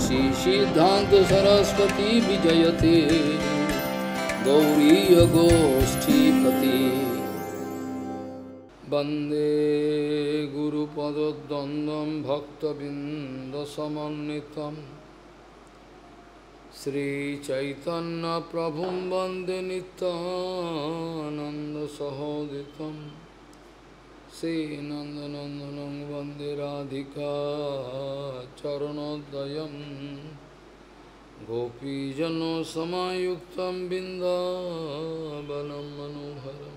श्री सिद्धांत सरस्वती विजयते गौरीय गोष्ठीपति वंदे गुरुपदद्वन्द्वं भक्तबिंदसमन्वितं श्रीचैतन्य प्रभुं वंदे नित्यानन्दसहोदितं श्रीनन्दनन्दनं वन्दे राधिका चरणोदयं गोपीजनसमायुक्तं बिन्दावनं मनोहरं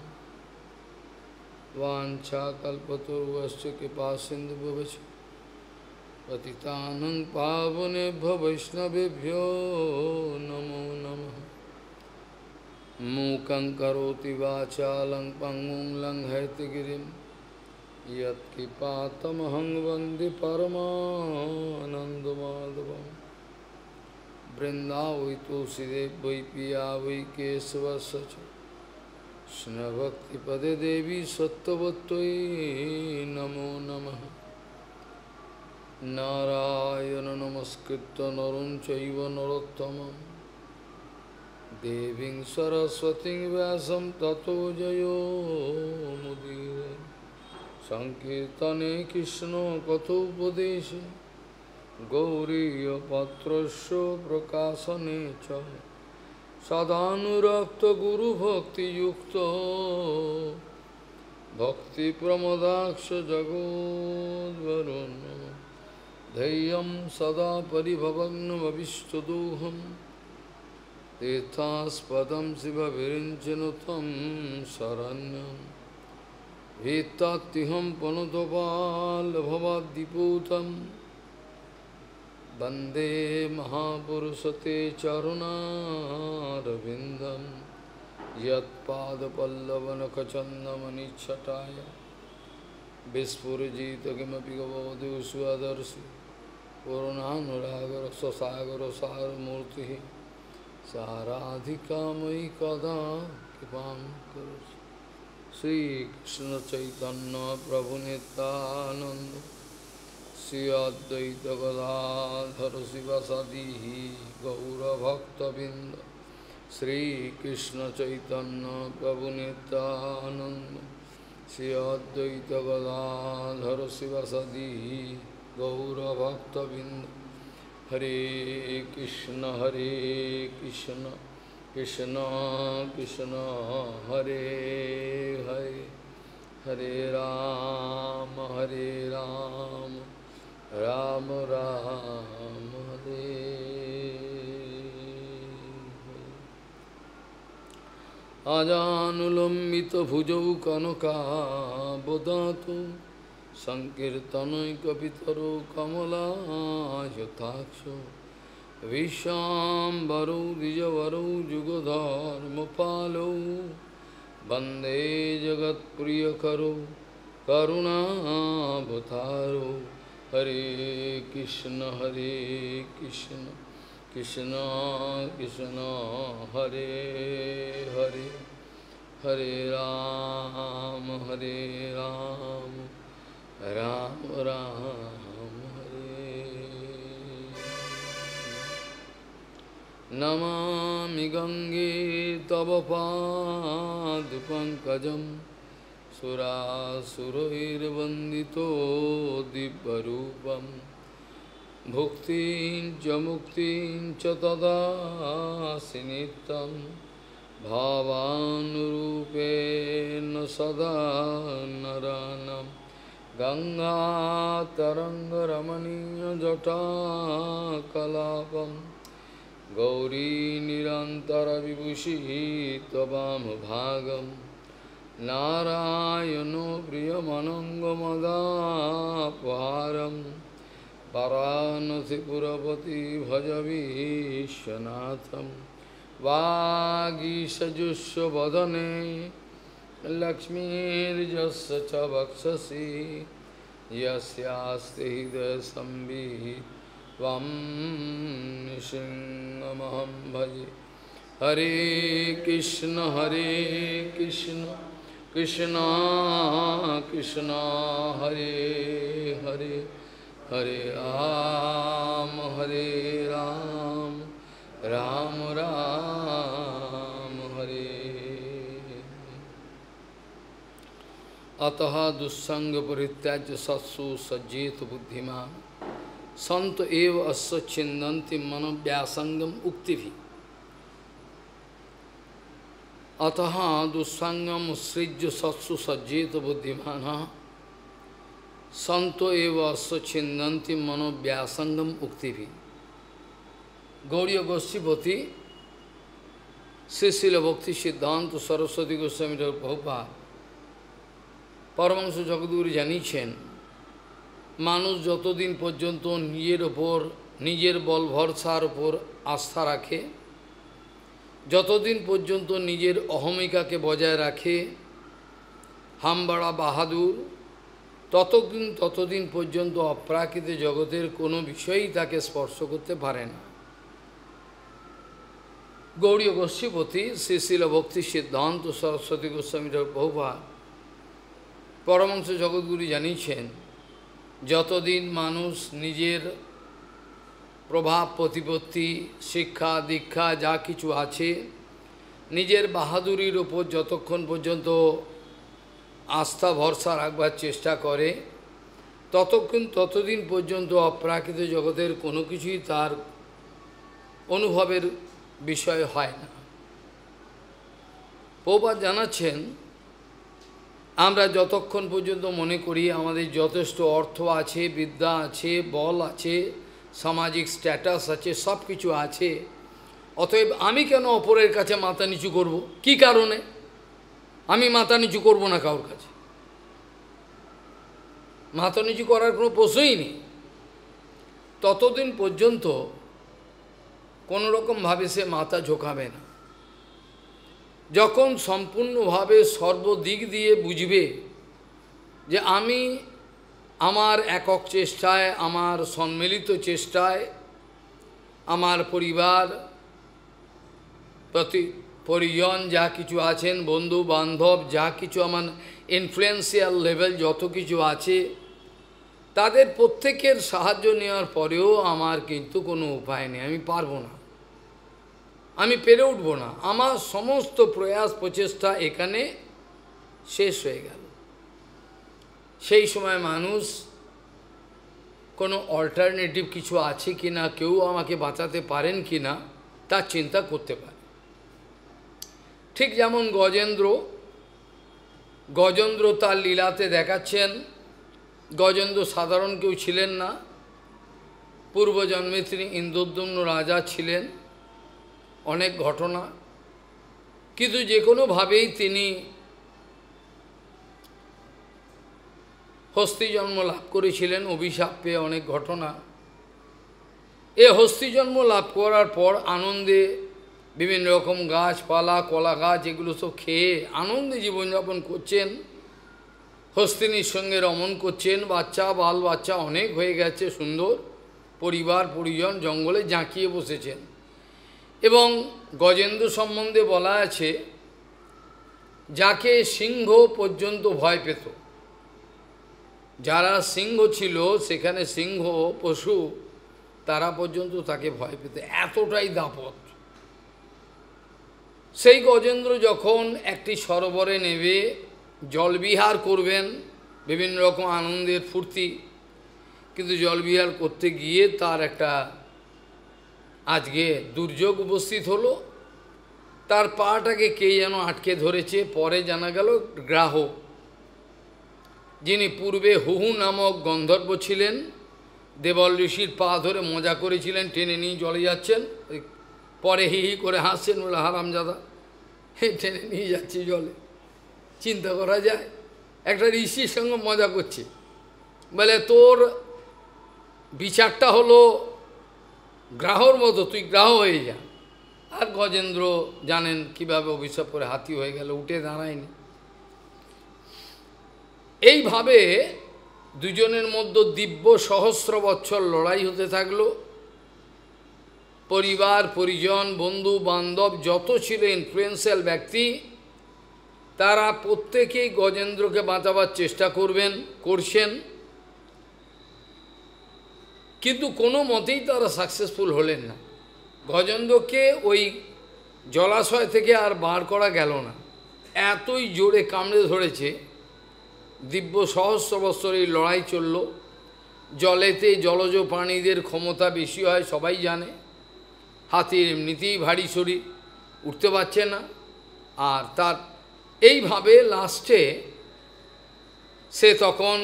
वाञ्छाकल्पतरुश्च कृपासिन्धुभ्यश्च पतितानं पावनेभ्यो वैष्णवेभ्यो नमो नमः। मूकं करोति वाचालं पङ्गुं लङ्घयतिगिरिं यत्कृपातमहं वन्दे परमानन्दमाधवं। वृन्दावै तुलसीदेव वै पिया वै केशवस्य च कृष्णभक्तिपदे देवी सत्त्ववत्त्वयि नमो नमः। नारायण नमस्कृत्य नरं चैव नरोत्तमं देवीं सरस्वतीं व्यासं ततो जयो मुदीरये। संकीर्तने कृष्ण कथोपदेशे गौरीयपत्रस्य प्रकाशने च सदानुरक्त गुरुभक्तियुक्तो भक्तिप्रमोदाक्ष जगोद्वरुन् धैर्यं सदा परिभवग्नमभिष्टदोहं तीर्थास्पदं शिवविरिञ्चनुतं शरण्यं भीत्तात्तिहं पनुतपाल्भवाद्दिपूतं वन्दे महापुरुषते चरुणारविन्दं यत्पादपल्लवनखचन्दमनिच्छटाय विस्फुरजित किमपि गवधू स्वदर्शि पूर्णानुरागर स्वसागर सारमूर्ति साराधिका मयि कदा कृपां करोतु। श्रीकृष्ण चैतन्य प्रभु नित्यानंद श्री अद्वैत गदाधर शिवसदि गौरभक्तबिंद श्रीकृष्ण चैतन्य प्रभु नित्यानंद श्री अद्वैत गदाधर शिवसदि गौरभक्तबिंद। हरे कृष्ण कृष्ण कृष्ण हरे हरे हरे राम राम राम हरे आजानुलंबित भुजौ कनकाबदातु संकीर्तनैकपितरो कमलायताक्षो विश्वाम्बरौ द्विजवरौ जुगधर्मपालौ वन्दे जगत्प्रियकरो करुणावतारो। हरे कृष्ण कृष्ण कृष्ण हरे हरे हरे राम राम राम हरे। नमामि गंगे तव पादपङ्कजं सुरासुरैर्वन्दितो दिव्यरूपं भुक्तिं च मुक्तिं च तदासि नित्यं भावानुरूपेण सदा नरानं। गंगातरङ्गरमणीयजटाकलापं गौरी निरन्तरविभूषिः त्ववामभागं नारायणो प्रियमनङ्गमदापहारं वाराणसीपुरपति भज विश्वनाथं। वागीशजुष्वदने लक्ष्मीर्यस्य च वक्षसि यस्यास्ति हृदयसंवित् त्वं नृसिंहमहं भजे। हरे Krishna Krishna Krishna Hare Hare Hare Ram, Hare Ram, Ram Ram, Hare. Ataha dussanga parityajya satsu sajjeta buddhiman santo eva asya chindanti manavyasangam uktivi. Ataha dussangam srijya satsu sajjeta buddhimana santo eva asya chindanti manavyasangam uktivi. Gauriya Goswami, Srila Bhakti Siddhanta Saraswati Goswami Prabhupada, পরমাংশ জগদ্গুরু জানিয়েছেন, মানুষ যতদিন পর্যন্ত নিজের বল ভরসার উপর আস্থা রাখে, যতদিন পর্যন্ত নিজের অহমিকাকে বজায় রাখে, হামবাড়া বাহাদুর, ততদিন পর্যন্ত অপ্রাকৃত জগতের কোনো বিষয়ই তাকে স্পর্শ করতে পারে না। গৌড়ীয় গোস্বীপতি শ্রীশিল ভক্তি সিদ্ধান্ত সরস্বতী গোস্বামী প্রভুপাদ পরমাংশ জগৎগুরু জানিয়েছেন, যতদিন মানুষ নিজের প্রভাব প্রতিপত্তি শিক্ষা দীক্ষা যা কিছু আছে নিজের বাহাদুরির ওপর যতক্ষণ পর্যন্ত আস্থা ভরসা রাখবার চেষ্টা করে, ততদিন পর্যন্ত অপ্রাকৃত জগতের কোনো কিছুই তার অনুভবের বিষয় হয় না। প্রভুপাদ জানাচ্ছেন, আমরা যতক্ষণ পর্যন্ত মনে করি আমাদের যথেষ্ট অর্থ আছে, বিদ্যা আছে, বল আছে, সামাজিক স্ট্যাটাস আছে, সব কিছু আছে, অতএব আমি কেন অপরের কাছে মাথা নিচু করব? কি কারণে আমি মাথা নিচু করব না কারোর কাছে? মাথা নিচু করার কোনো প্রশ্নই নেই। ততদিন পর্যন্ত কোনোরকমভাবে সে মাথা ঝোঁকাবে না। যখন সম্পূর্ণভাবে সর্বদিক দিয়ে বুঝবে যে আমি আমার একক চেষ্টায়, আমার সম্মিলিত চেষ্টায়, আমার পরিবার পরিজন যা কিছু আছেন, বন্ধু বান্ধব যা কিছু আমার ইনফ্লুয়েন্সিয়াল লেভেল যত কিছু আছে, তাদের প্রত্যেকের সাহায্য নেওয়ার পরেও আমার কিন্তু কোনো উপায় নেই, আমি পারবো না, আমি পেরে উঠব না, আমার সমস্ত প্রয়াস প্রচেষ্টা এখানে শেষ হয়ে গেল। সেই সময় মানুষ কোনো অল্টারনেটিভ কিছু আছে কি না, কেউ আমাকে বাঁচাতে পারেন কি না, তার চিন্তা করতে পারে। ঠিক যেমন গজেন্দ্র তার লীলাতে দেখাচ্ছেন, গজেন্দ্র সাধারণ কেউ ছিলেন না, পূর্বজন্মে তিনি ইন্দ্রদ্যুম্ন রাজা ছিলেন, অনেক ঘটনা, কিন্তু যে কোনোভাবেই তিনি হস্তি জন্ম লাভ করেছিলেন, অভিশাপ পেয়ে অনেক ঘটনা। এ হস্তি জন্ম লাভ করার পর আনন্দে বিভিন্ন রকম গাছপালা, কলা গাছ, এগুলো সব খেয়ে আনন্দে জীবনযাপন করছেন, হস্তিনীর সঙ্গে রমণ করছেন, বাল বাচ্চা অনেক হয়ে গেছে, সুন্দর পরিবার পরিজন জঙ্গলে জাঁকিয়ে বসেছেন। এবং গজেন্দ্র সম্বন্ধে বলা আছে, যাকে সিংহ পর্যন্ত ভয় পেত, যারা সিংহ ছিল সেখানে সিংহ পশু, তারা পর্যন্ত তাকে ভয় পেত, এতটাই দাপট। সেই গজেন্দ্র যখন একটি সরোবরে নেমে জলবিহার করবেন, বিভিন্ন রকম আনন্দের ফুর্তি, কিন্তু জলবিহার করতে গিয়ে তার একটা আজকে দুর্যোগ উপস্থিত হলো, তার পাটাকে কে যেন আটকে ধরেছে। পরে জানা গেল গ্রাহ, যিনি পূর্বে হুহু নামক গন্ধর্ব ছিলেন, দেবল ঋষির পা ধরে মজা করেছিলেন, টেনে নিয়ে জলে যাচ্ছেন, পরে হি হি করে হাসছেন, বলে হারামজাদা টেনে নিয়ে যাচ্ছি জলে। চিন্তা করা যায়, একটা ঋষির সঙ্গে মজা করছে, বলে তোর বিচারটা হলো গ্রাহর মতো, তুই গ্রাহ হয়ে যা। আর গজেন্দ্র জানেন কিভাবে অভিশাপ করে হাতি হয়ে গেল, উঠে দাঁড়ায়নি। এইভাবে দুজনের মধ্যে দিব্য সহস্র বৎসর লড়াই হতে থাকলো। পরিবার পরিজন বন্ধু বান্ধব যত ছিল ইনফ্লুয়েন্সিয়াল ব্যক্তি, তারা প্রত্যেকেই গজেন্দ্রকে বাঁচাবার চেষ্টা করছেন। কিন্তু কোনো মতেই তারা সাকসেসফুল হলেন না। গজেন্দ্রকে ওই জলাশয় থেকে আর বার করা গেল না, এতই জোরে কামড়ে ধরেছে। দিব্য সহস্র বৎসর এই লড়াই চলল। জলেতে জলজ প্রাণীদের ক্ষমতা বেশি হয় সবাই জানে। হাতির এমনিতেই ভারী শরীর, উঠতে পারছে না। আর তার এইভাবে লাস্টে সে তখন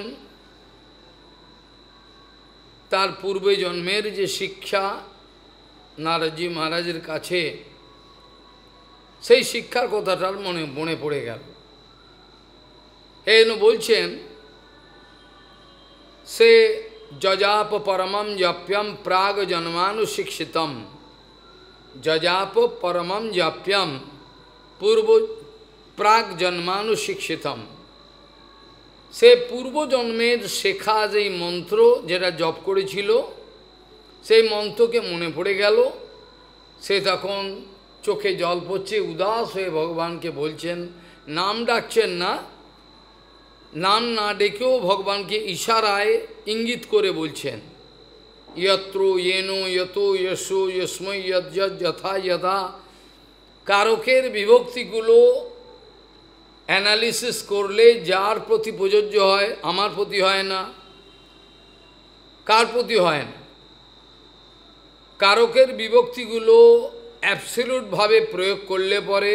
তার পূর্বে জন্মের যে শিক্ষা নারদজি মহারাজের কাছে, সেই শিক্ষার কথাটার মনে পড়ে গেল। এই বলছেন, সে যজাপ পরমম জাপ্যম প্রাগ জন্মানুশিক্ষিতম, যজাপ পরমম জাপ্যম পূর্ব প্রাগ জন্মানুশিক্ষিতম। সে পূর্বজন্মের শেখা যেই মন্ত্র যেটা জপ করেছিল, সেই মন্ত্রকে মনে পড়ে গেল। সে তখন চোখে জল পড়ছে, উদাস হয়ে ভগবানকে বলছেন, নাম ডাকছেন না, নাম না ডেকেও ভগবানকে ইশারায় ইঙ্গিত করে বলছেন, यत्र येनो यतो यशो यस्मै यद यथा यथा। কারকের বিভক্তিগুলো অ্যানালিসিস করলে যার প্রতি প্রযোজ্য হয়, আমার প্রতি হয় না, কার প্রতি হয় না। কারকের বিভক্তিগুলো অ্যাবসলিউটভাবে প্রয়োগ করলে পরে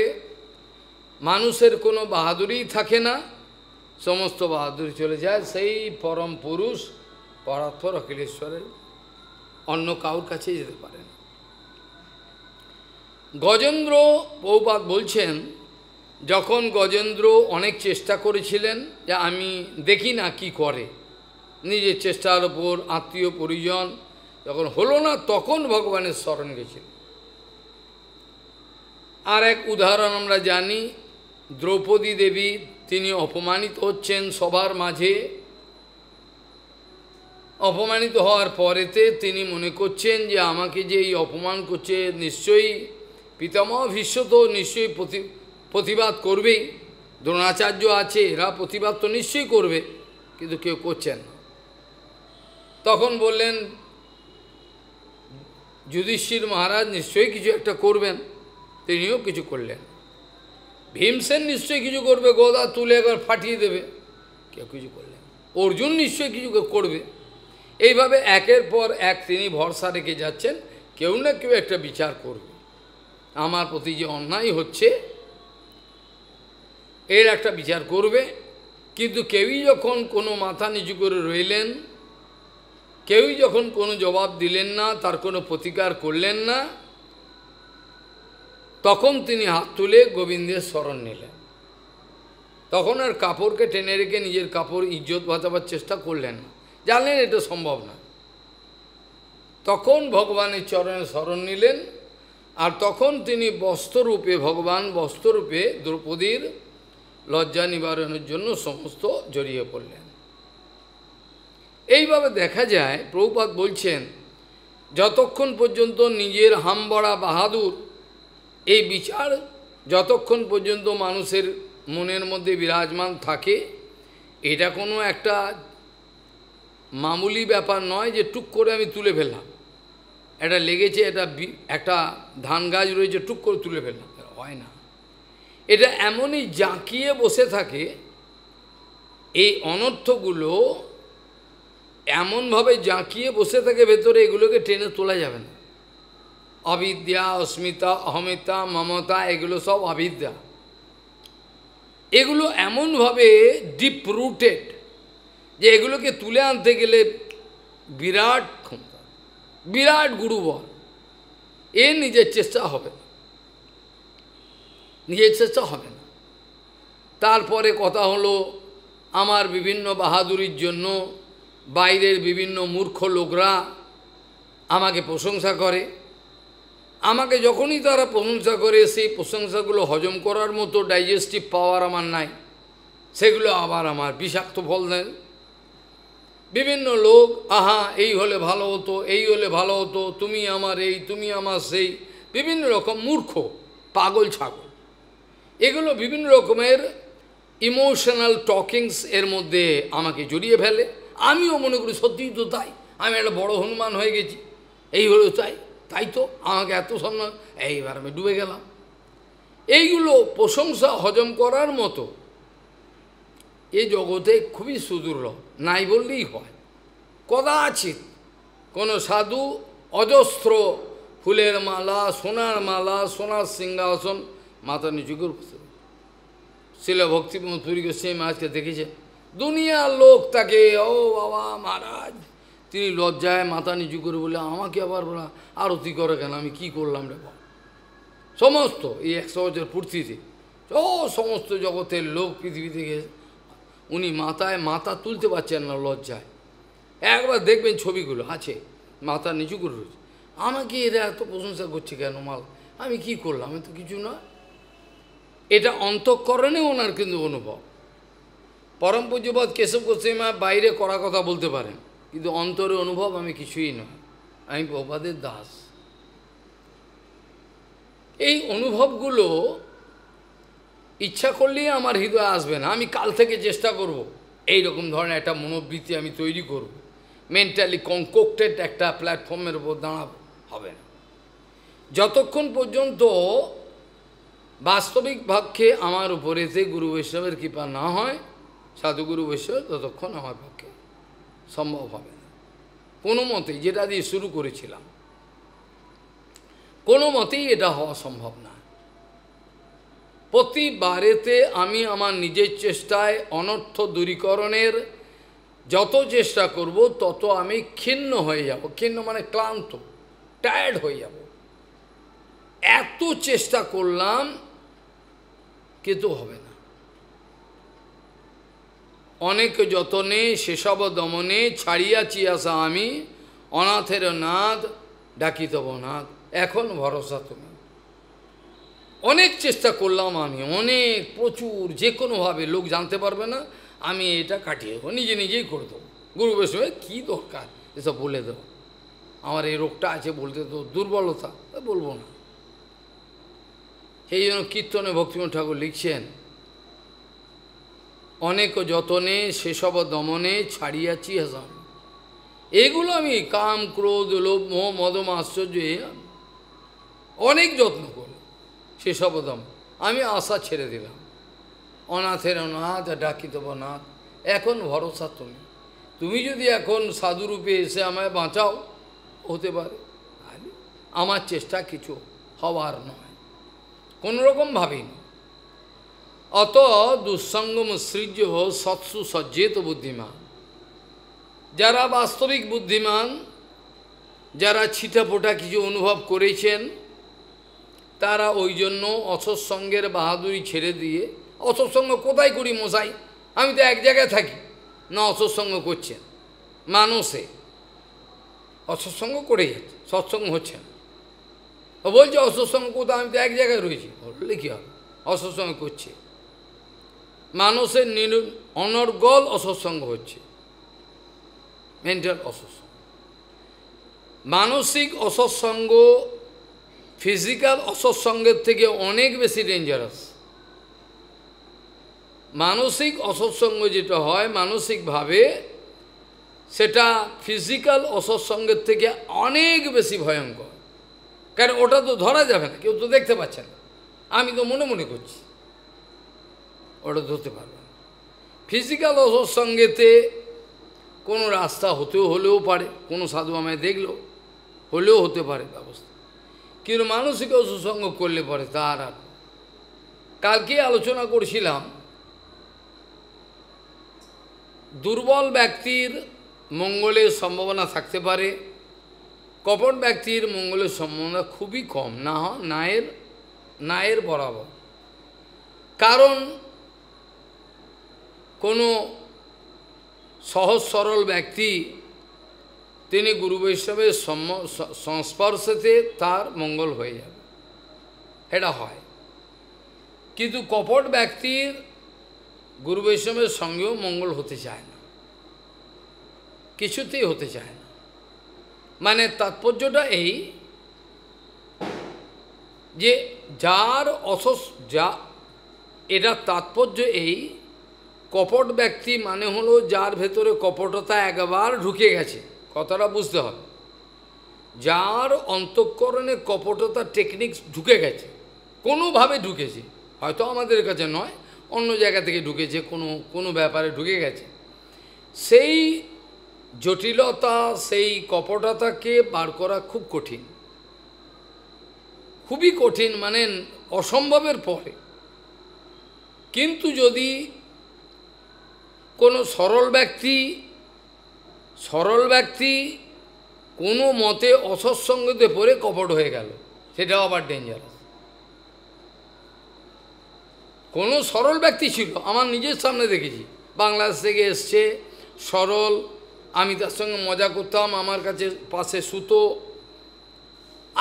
মানুষের কোনো বাহাদুরি থাকে না, সমস্ত বাহাদুরি চলে যায় সেই পরম পুরুষ পরাৎপর অখিলেশ্বরের, অন্য কাউর কাছে যেতে পারে না। গজেন্দ্র বহুপাদ বলছেন, যখন গজেন্দ্র অনেক চেষ্টা করেছিলেন যে আমি দেখি না কি করে, নিজের চেষ্টার ওপর আত্মীয় পরিজন যখন হলো না, তখন ভগবানের শরণ গেছিল। আর এক উদাহরণ আমরা জানি, দ্রৌপদী দেবী, তিনি অপমানিত হচ্ছেন সবার মাঝে। অপমানিত হওয়ার পরেতে তিনি মনে করছেন যে আমাকে যে এই অপমান করছে, নিশ্চয়ই পিতামহ ভীষ্ম তো নিশ্চয়ই প্রতিবাদ করবেই, দ্রোণাচার্য আছে, এরা প্রতিবাদ তো নিশ্চয়ই করবে, কিন্তু কেউ করছেন না। তখন বললেন যুধিষ্ঠির মহারাজ নিশ্চয়ই কিছু একটা করবেন, তিনিও কিছু করলেন। ভীমসেন নিশ্চয়ই কিছু করবে, গদা তুলে একবার ফাটিয়ে দেবে, কেউ কিছু করলেন। অর্জুন নিশ্চয়ই কিছু করবে। এইভাবে একের পর এক তিনি ভরসা রেখে যাচ্ছেন, কেউ না কেউ একটা বিচার করবে, আমার প্রতি যে অন্যায় হচ্ছে এর একটা বিচার করবে। কিন্তু কেউই যখন কোনো মাথা নিচু করে রইলেন, কেউই যখন কোনো জবাব দিলেন না, তার কোনো প্রতিকার করলেন না, তখন তিনি হাত তুলে গোবিন্দের শরণ নিলেন। তখন আর কাপড়কে টেনে রেখে নিজের কাপড় ইজ্জত বাঁচাবার চেষ্টা করলেন না, জানলেন এটা সম্ভব না। তখন ভগবানের চরণে শরণ নিলেন। আর তখন তিনি বস্ত্ররূপে, ভগবান বস্ত্ররূপে দ্রৌপদীর লজ্জা নিবারণের জন্য সমস্ত জড়িয়ে পড়লেন। এইভাবে দেখা যায়, প্রভুপাদ বলছেন, যতক্ষণ পর্যন্ত নিজের হামবড়া বাহাদুর এই বিচার যতক্ষণ পর্যন্ত মানুষের মনের মধ্যে বিরাজমান থাকে, এটা কোনো একটা মামুলি ব্যাপার নয় যে টুক করে আমি তুলে ফেললাম, এটা লেগেছে, একটা ধান গাছ রয়েছে, টুক করে তুলে ফেললাম, হয় না। এটা এমনই জাঁকিয়ে বসে থাকে, এই অনর্থগুলো এমনভাবে জাঁকিয়ে বসে থাকে ভেতরে, এগুলোকে টেনে তোলা যাবে না। অবিদ্যা, অস্মিতা, অহমিতা, মমতা, এগুলো সব অবিদ্যা। এগুলো এমনভাবে ডিপ রুটেড যে এগুলোকে তুলে আনতে গেলে বিরাট ক্ষমতা, বিরাট গুরুবল। এর নিজের চেষ্টা হবে না, নিজের চেষ্টা হবে না। তারপরে কথা হলো, আমার বিভিন্ন বাহাদুরির জন্য বাইরের বিভিন্ন মূর্খ লোকরা আমাকে প্রশংসা করে। আমাকে যখনই তারা প্রশংসা করে, সেই প্রশংসাগুলো হজম করার মতো ডাইজেস্টিভ পাওয়ার আমার নাই, সেগুলো আবার আমার বিষাক্ত ফল দেয়। বিভিন্ন লোক, আহা এই হলে ভালো হতো, এই হলে ভালো হতো, তুমি আমার এই, তুমি আমার সেই, বিভিন্ন রকম মূর্খ পাগল ছাগল, এগুলো বিভিন্ন রকমের ইমোশনাল টকিংস এর মধ্যে আমাকে জড়িয়ে ফেলে। আমিও মনে করি সত্যিই তো তাই, আমি একটা বড় হনুমান হয়ে গেছি, এই হলো তাই, তাই তো আমাকে এত সম্মান, এইবার আমি ডুবে গেলাম। এইগুলো প্রশংসা হজম করার মতো এই জগতে খুবই সুদূর্লভ, নাই বললেই হয়। কদাচিৎ কোনো সাধু অজস্র ফুলের মালা, সোনার সিংহাসন মাথা নিচু করে বসে, শিল ভক্তিমোহন পুরী গোস্বামী আজকে দেখেছে, দুনিয়ার লোক তাকে ও বাবা মহারাজ, তিনি লজ্জায় মাথা নিচু করে বলে আমাকে আবার বলা আরতি করে কেন, আমি কি করলাম রে বাবা। সমস্ত এই 100 বছর পূর্তিতে সমস্ত জগতের লোক পৃথিবী থেকে উনি মাথা তুলতে পারছেন না লজ্জায়। একবার দেখবেন ছবিগুলো আছে, মাথা নিচু করে রয়েছে, আমাকে এরা এত প্রশংসা করছে কেন মাল, আমি কি করলাম, আমি তো কিছু না। এটা অন্তঃকরণে ওনার কিন্তু অনুভব। পরম পূজ্যপাদ কেশব গোস্বামী বাইরে কড়া কথা বলতে পারেন, কিন্তু অন্তরে অনুভব আমি কিছুই নয়, আমি প্রভুপাদের দাস। এই অনুভবগুলো ইচ্ছা করলেই আমার হৃদয়ে আসবে না। আমি কাল থেকে চেষ্টা করব এই রকম ধরনের একটা মনোবৃত্তি আমি তৈরি করব, মেন্টালি কনকোক্টেড একটা প্ল্যাটফর্মের উপর দাঁড়াবো, হবে না। যতক্ষণ পর্যন্ত বাস্তবিক ভাবকে আমার উপরেতে গুরু বৈষ্ণবের কৃপা না হয়, সাধুগুরু বৈষ্ণব, ততক্ষণ আমার পক্ষে সম্ভব হবে না কোনো মতেই। যেটা দিয়ে শুরু করেছিলাম, কোনো মতেই এটা হওয়া সম্ভব না। প্রতিবারেতে আমি আমার নিজের চেষ্টায় অনর্থ দূরীকরণের যত চেষ্টা করব, তত আমি ক্ষীণ হয়ে যাব। ক্ষীণ মানে ক্লান্ত, টায়ার্ড হয়ে যাব। এত চেষ্টা করলাম কিন্তু হবে না। অনেক যতনে সেসব দমনে ছাড়িয়াছি আশা আমি, অনাথের নাথ ডাকিতব নাথ, এখন ভরসা তুমি। অনেক চেষ্টা করলাম আমি, অনেক প্রচুর, যে কোনোভাবে লোক জানতে পারবে না, আমি এটা কাটিয়ে দেবো, নিজেই করে দেবো। গুরু বৈষ্ণব কী দরকার এসব বলে দেবো, আমার এই রোগটা আছে বলতে তো দুর্বলতা, বলবো না। সেই জন্য কীর্তনে ভক্তিমোহন ঠাকুর লিখছেন, অনেক যতনে সেসব দমনে ছাড়িয়াছি হাসান। এগুলো আমি কাম ক্রোধ লোভ মোহ মদম আশ্চর্য অনেক যত্ন করলাম, সেসব দম আমি আশা ছেড়ে দিলাম। অনাথের অনাথ ডাকিতব নাথ, এখন ভরসা তুমি। তুমি যদি এখন সাধুরূপে এসে আমায় বাঁচাও, হতে পারে, আমার চেষ্টা কিছু হওয়ার নয়, কোনোরকম ভাবিনি। অত দুঃসঙ্গম সৃজ্য সৎসু সজ্জেত বুদ্ধিমান। যারা বাস্তবিক বুদ্ধিমান, যারা ছিটাফোটা কিছু অনুভব করেছেন, তারা ওই জন্য অসৎসঙ্গের বাহাদুরি ছেড়ে দিয়ে, অসৎসঙ্গ কোথায় করি মশাই, আমি তো এক জায়গায় থাকি না, অসৎসঙ্গ করছেন মানুষে, অসৎসঙ্গ করে যাচ্ছে, সৎসঙ্গ হচ্ছে না। ও বলছে অসৎসঙ্গ কোথায়, আমি তো এক জায়গায় রয়েছি, বললে কী হবে, অসৎসঙ্গ করছে। মানুষের অনর্গল অসৎসঙ্গ হচ্ছে, মেন্টাল অসৎসঙ্গ। মানসিক অসৎসঙ্গ ফিজিক্যাল অসৎসঙ্গের থেকে অনেক বেশি ডেঞ্জারাস। মানসিক অসৎসঙ্গ যেটা হয় মানসিকভাবে, সেটা ফিজিক্যাল অসৎসঙ্গের থেকে অনেক বেশি ভয়ঙ্কর। কারণ ওটা তো ধরা যাবে না, কেউ তো দেখতে পাচ্ছে না, আমি তো মনে মনে করছি, ওটা ধরতে পারবে না। ফিজিক্যাল অসৎসঙ্গেতে কোনো রাস্তা হলেও পারে, কোনো সাধু আমায় দেখলো হলেও হতে পারে ব্যবস্থা, কিন্তু মানসিক অসৎসঙ্গ করলে পরে তার আর। কালকে আলোচনা করছিলাম, দুর্বল ব্যক্তির মঙ্গলের সম্ভাবনা থাকতে পারে, কপট ব্যক্তির মঙ্গলের সম্ভাবনা খুবই কম, না নায়ের বরাবর। কারণ কোনো সহজ সরল ব্যক্তি, তিনি গুরু বৈষ্ণবের সংস্পর্শেতে তার মঙ্গল হয়ে যাবে, এটা হয়। কিন্তু কপট ব্যক্তির গুরু বৈষ্ণবের সঙ্গেও মঙ্গল হতে চায় না, কিছুতেই হতে চায় না। মানে তাৎপর্যটা এই যে এটার তাৎপর্য এই, কপট ব্যক্তি মানে হলো যার ভেতরে কপটতা একবার ঢুকে গেছে, কথাটা বুঝতে হবে। যার অন্তঃকরণে কপটতা টেকনিক্স ঢুকে গেছে, কোনোভাবে ঢুকেছে, হয়তো আমাদের কাছে নয়, অন্য জায়গা থেকে ঢুকেছে, কোনো ব্যাপারে ঢুকে গেছে, সেই জটিলতা, সেই কপটতাকে বার করা খুব কঠিন, খুবই কঠিন, মানে অসম্ভবের পরে। কিন্তু যদি কোনো সরল ব্যক্তি কোনো মতে অসৎসঙ্গতে পড়ে কপট হয়ে গেল, সেটাও আবার ডেঞ্জারাস। কোনো সরল ব্যক্তি ছিল, আমার নিজের সামনে দেখেছি, বাংলাদেশ থেকে এসছে, সরল, আমি তার সঙ্গে মজা করতাম, আমার কাছে পাশে শুতো,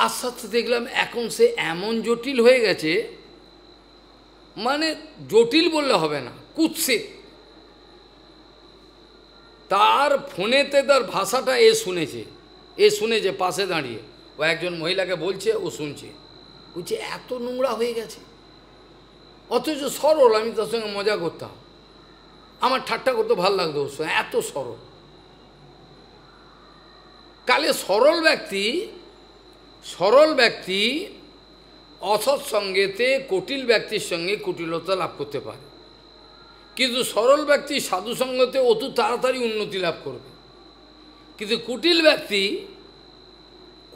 আস্তে আস্তে দেখলাম এখন সে এমন জটিল হয়ে গেছে, মানে জটিল বললে হবে না, কুৎসিত। তার ফোনেতে তার ভাষাটা এ শুনেছে পাশে দাঁড়িয়ে, ও একজন মহিলাকে বলছে, ও শুনছে, বলছে এত নোংরা হয়ে গেছে, অথচ সরল, আমি তার সঙ্গে মজা করতাম, আমার ঠাট্টা করতে ভালো লাগতো, ওর সঙ্গে এত সরল। কালে সরল ব্যক্তি অসৎ সঙ্গেতে কুটিল ব্যক্তির সঙ্গে কুটিলতা লাভ করতে পারে, কিন্তু সরল ব্যক্তি সাধু সঙ্গতে অতি তাড়াতাড়ি উন্নতি লাভ করবে। কিন্তু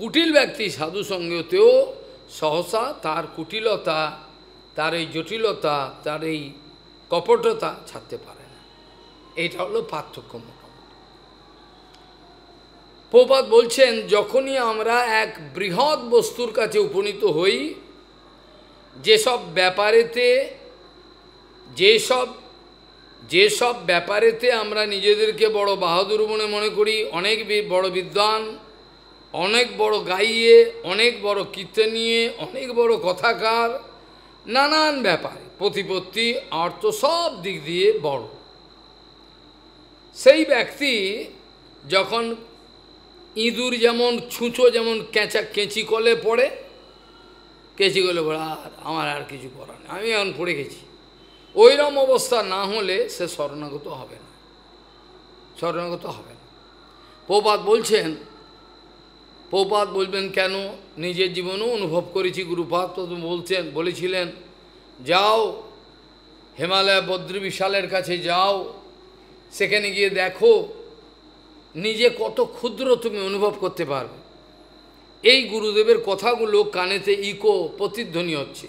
কুটিল ব্যক্তি সাধু সঙ্গতেও সহসা তার কুটিলতা, তার এই জটিলতা, তার এই কপটতা ছাড়তে পারে না। এইটা হলো পার্থক্য। প্রভুপাদ বলছেন, যখনই আমরা এক বৃহৎ বস্তুর কাছে উপনীত হই, যেসব ব্যাপারেতে আমরা নিজেদেরকে বড় বাহাদুর মনে করি, অনেক বড় বিদ্বান, অনেক বড় গাইয়ে, অনেক বড় কীর্তনীয়, অনেক বড় কথাকার, নানান ব্যাপারে প্রতিপত্তি অর্থ সব দিক দিয়ে বড়, সেই ব্যক্তি যখন ইঁদুর যেমন, ছুঁচো যেমন কেঁচি কলে পড়ে, আর আমার আর কিছু করার নেই, আমি এখন পড়ে গেছি, ওইরকম অবস্থা না হলে সে শরণাগত হবে না। প্রভুপাদ বলবেন কেন, নিজের জীবনেও অনুভব করেছি, গুরুপাদ তো বলেছিলেন, যাও হিমালয় বদ্রবিশালের কাছে যাও, সেখানে গিয়ে দেখো নিজে কত ক্ষুদ্র তুমি অনুভব করতে পারবে। এই গুরুদেবের কথাগুলো কানেতে প্রতিধ্বনি হচ্ছে।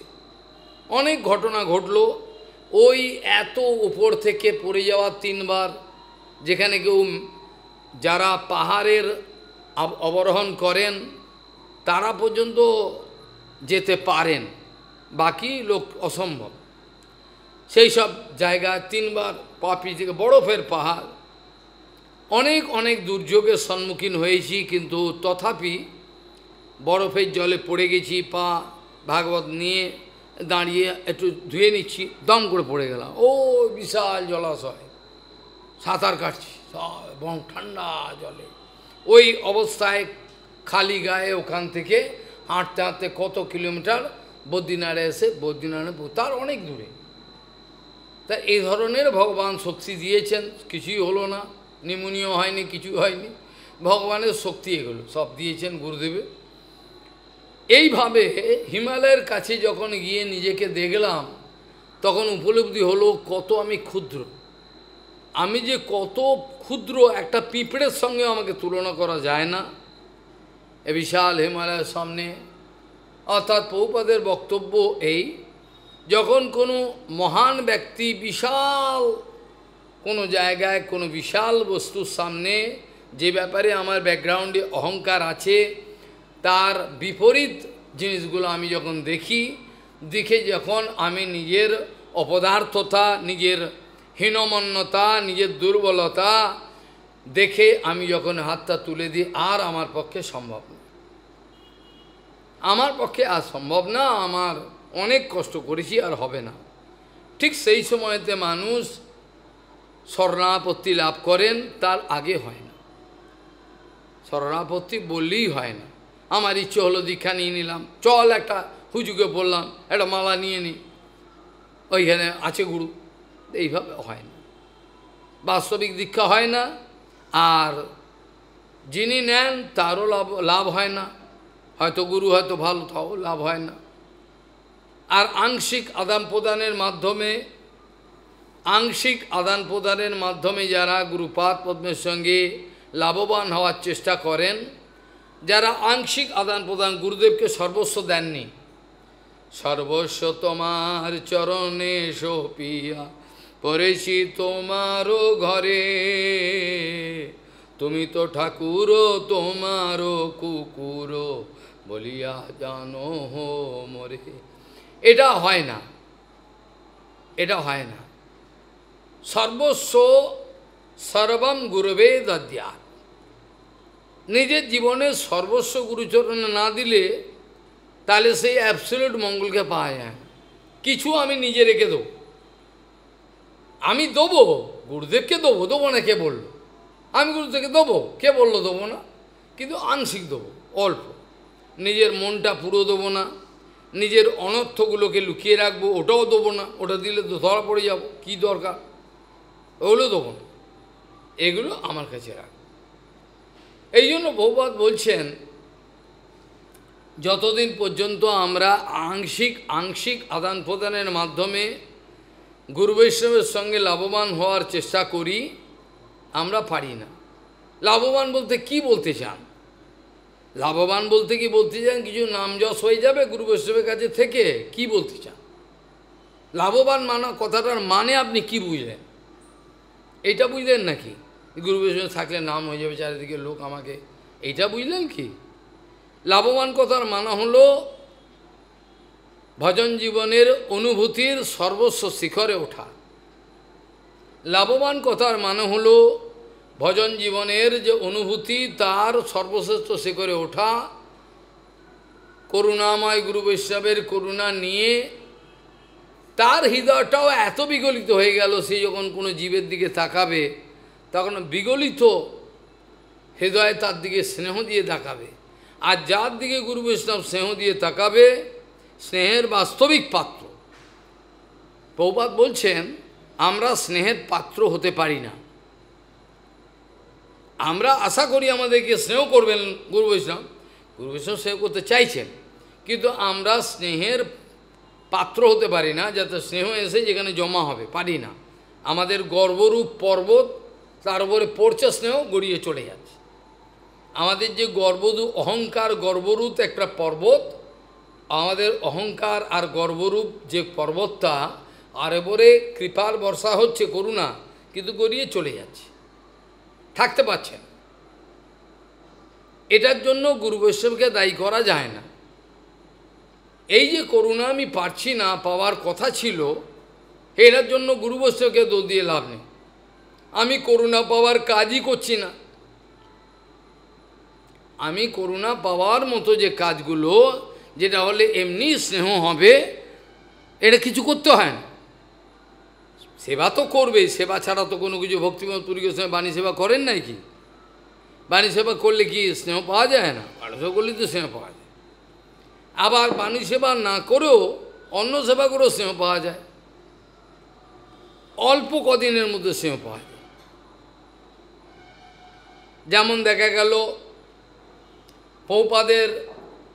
অনেক ঘটনা ঘটল, ওই এত উপর থেকে পড়ে যাওয়া 3 বার, যেখানে কেউ যারা পাহাড়ের অবরোহণ করেন তারা পর্যন্ত যেতে পারেন, বাকি লোক অসম্ভব। সেই সব জায়গায় 3 বার পাপি থেকে বরফের পাহাড়, অনেক দুর্যোগের সম্মুখীন হয়েছি, কিন্তু তথাপি বরফের জলে পড়ে গেছি, পা ভাগবত নিয়ে দাঁড়িয়ে একটু ধুয়ে নিচ্ছি, দম করে পড়ে গেলাম, ও বিশাল জলাশয়, সাঁতার কাটছি সব এবং ঠান্ডা জলে, ওই অবস্থায় খালি গায়ে ওখান থেকে হাঁটতে হাঁটতে কত কিলোমিটার বদ্রীনাথে এসে, তার অনেক দূরে। তা এই ধরনের ভগবান শক্তি দিয়েছেন, কিছুই হলো না, নিমুনিও হয়নি, কিছু হয়নি, ভগবানের শক্তি এগুলো সব দিয়েছেন গুরুদেবে। এইভাবে হিমালয়ের কাছে যখন গিয়ে নিজেকে দেখলাম, তখন উপলব্ধি হলো কত আমি ক্ষুদ্র, আমি যে কত ক্ষুদ্র, একটা পিঁপড়ের সঙ্গে আমাকে তুলনা করা যায় না এ বিশাল হিমালয়ের সামনে। অর্থাৎ প্রভুপাদের বক্তব্য এই, যখন কোনো মহান ব্যক্তি বিশাল কোনো জায়গায় কোনো বিশাল বস্তুর সামনে, যে ব্যাপারে আমার ব্যাকগ্রাউন্ডে অহংকার আছে, তার বিপরীত জিনিসগুলো আমি যখন দেখে যখন আমি নিজের অপদার্থতা, নিজের হীনমন্যতা, নিজের দুর্বলতা দেখে আমি যখন হাতটা তুলে দিই, আর আমার পক্ষে সম্ভব না, আমার অনেক কষ্ট করেছি, আর হবে না। ঠিক সেই সময়তে মানুষ শরণাপত্তি লাভ করেন, তার আগে হয় না। শরণাপত্তি বললেই হয় না, আমার ইচ্ছে হলো দীক্ষা নিয়ে নিলাম, চল একটা হুজুকে বললাম একটা মালা নিয়ে নিই, ওইখানে আছে গুরু, এইভাবে হয় না, বাস্তবিক দীক্ষা হয় না। আর যিনি নেন তারও লাভ হয় না, হয়তো গুরু হয়তো ভালো, তাও লাভ হয় না। আর আংশিক আদান প্রদানের মাধ্যমে যারা গুরুপাদ পদ্মের সঙ্গে লাভবান হওয়ার চেষ্টা করেন, যারা আংশিক আদান প্রদান, গুরুদেবকে সর্বস্ব দেননি, সর্বস্ব তোমার চরণে সপিয়া পড়েছি তোমারও ঘরে, তুমি তো ঠাকুর তোমারও কুকুর বলিয়া জানো হো মোরে। এটা হয় না, এটা হয় না। সর্বস্ব সর্বম গুরুবে দদ্যাৎ। নিজের জীবনে সর্বস্ব গুরুচরণে না দিলে তাহলে সেই অ্যাবসলিউট মঙ্গলকে পাওয়া যায় না। কিছু আমি নিজে রেখে দেবো, আমি দেবো, গুরুদেবকে দেবো না কে বললো? আমি গুরুদেবকে দেবো, কে বললো দেবো না? কিন্তু আংশিক দেবো, অল্প। নিজের মনটা পুরো দেবো না, নিজের অনর্থগুলোকে লুকিয়ে রাখবো, ওটাও দেবো না। ওটা দিলে তো ধরা পড়ে যাব, কি দরকার, ওগুলো দেবো না, এগুলো আমার কাছে রাখ। এই জন্য বহুপাদ বলছেন, যতদিন পর্যন্ত আমরা আংশিক আদান প্রদানের মাধ্যমে গুরু বৈষ্ণবের সঙ্গে লাভবান হওয়ার চেষ্টা করি, আমরা পারি না। লাভবান বলতে কি বলতে চান? লাভবান বলতে কি বলতে চান কিছু নাম যশ হয়ে যাবে গুরু বৈষ্ণবের কাছে থেকে? কি বলতে চান? লাভবান মানা কথাটার মানে আপনি কি বুঝলেন? এইটা বুঝলেন নাকি? গুরু বৈষ্ণব থাকলে নাম হয়ে যাবে, চারিদিকে লোক আমাকে, এইটা বুঝলেন কি? লাভবান কথার মানে হলো ভজন জীবনের অনুভূতির সর্বস্ব শিখরে ওঠা। লাভবান কথার মানে হলো ভজন জীবনের যে অনুভূতি তার সর্বশ্রেষ্ঠ শিখরে ওঠা, করুণাময় গুরু বৈষ্ণবের করুণা নিয়ে তার হৃদয়টাও এত বিগলিত হয়ে গেল, সে যখন কোনো জীবের দিকে তাকাবে তখন বিগলিত হৃদয় তার দিকে স্নেহ দিয়ে তাকাবে। আর যার দিকে গুরু বৈষ্ণব স্নেহ দিয়ে তাকাবে, স্নেহের বাস্তবিক পাত্র। প্রভুপাদ বলছেন, আমরা স্নেহের পাত্র হতে পারি না। আমরা আশা করি আমাদেরকে স্নেহ করবেন গুরু বৈষ্ণব স্নেহ করতে চাইছেন, কিন্তু আমরা স্নেহের পাত্র হতে পারি না, যাতে স্নেহ এসে যেখানে জমা হবে, পারি না। আমাদের গর্বরূপ পর্বত, তার উপরে পড়ছে স্নেহ, গড়িয়ে চলে যাচ্ছে। আমাদের যে অহংকার গর্বরূপ একটা পর্বত, আমাদের অহংকার আর গর্বরূপ যে পর্বতটা, আর এবারে কৃপার বর্ষা হচ্ছে করুণা, কিন্তু গড়িয়ে চলে যাচ্ছে, থাকতে পারছেন। এটার জন্য গুরু বৈষ্ণবকে দায়ী করা যায় না। এই যে করুণা আমি পারছি না, পাওয়ার কথা ছিল, এটার জন্য গুরু বৈষ্ণবকে দোষ দিয়ে লাভ নেই। আমি করুণা পাওয়ার কাজই করছি না। আমি করুণা পাওয়ার মতো যে কাজগুলো, যেটা হলে এমনি স্নেহ হবে, এটা কিছু করতে হয় না। সেবা তো করবেই, সেবা ছাড়া তো কোনো কিছু। ভক্তিমত পুরী গোস্বামী বাণী সেবা করেন নাই কি? বাণী সেবা করলে কি স্নেহ পাওয়া যায় না? বাণী সেবা করলে তো স্নেহ পাওয়া যায়। আবার বাণী সেবা না করেও অন্য সেবা করেও স্নেহ পাওয়া যায়, অল্প কদিনের মধ্যে স্নেহ পাওয়া যায়। যেমন দেখা গেল প্রভুপাদের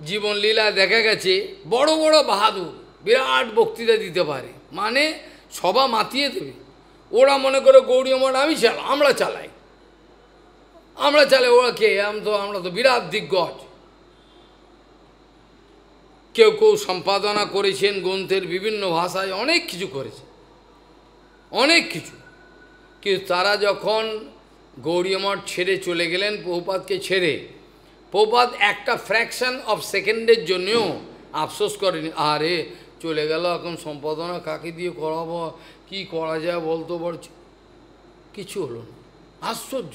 জীবন লীলায় দেখা গেছে, বড় বড় বাহাদুর বিরাট বক্তৃতা দিতে পারে, মানে সভা মাতিয়ে দেবে। ওরা মনে করে গৌড়ীয় মঠ আমরা চালাই, ওরা কে? আমরা তো বিরাট দিগ্গজ। কেউ কেউ সম্পাদনা করেছেন গ্রন্থের বিভিন্ন ভাষায়, অনেক কিছু করেছে, অনেক কিছু। কিন্তু তারা যখন গৌড়ীয় মঠ ছেড়ে চলে গেলেন, প্রভুপাদকে ছেড়ে, প্রভুপাদ একটা ফ্র্যাকশন অফ সেকেন্ডের জন্যও আফসোস করেনি, আরে চলে গেল, এখন সম্পাদনা কাকে দিয়ে করাবো, কি করা যায় বলতো, বলছে কিছু হলো না। আশ্চর্য,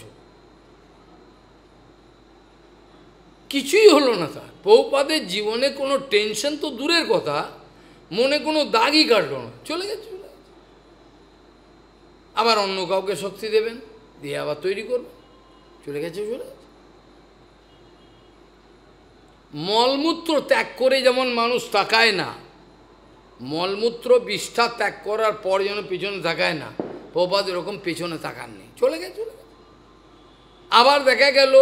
কিছুই হলো না তার। প্রভুপাদের জীবনে কোনো টেনশন তো দূরের কথা, মনে কোনো দাগই কাটলো না, চলে গেছে। আবার অন্য কাউকে শক্তি দেবেন, দিয়ে আবার তৈরি করবেন, চলে গেছে। মলমূত্র ত্যাগ করে যেমন মানুষ তাকায় না, মলমূত্র বিষ্ঠা ত্যাগ করার পর যেন পেছনে তাকায় না, প্রভুপাদ এরকম পেছনে তাকাননি, চলে গেছে। আবার দেখা গেল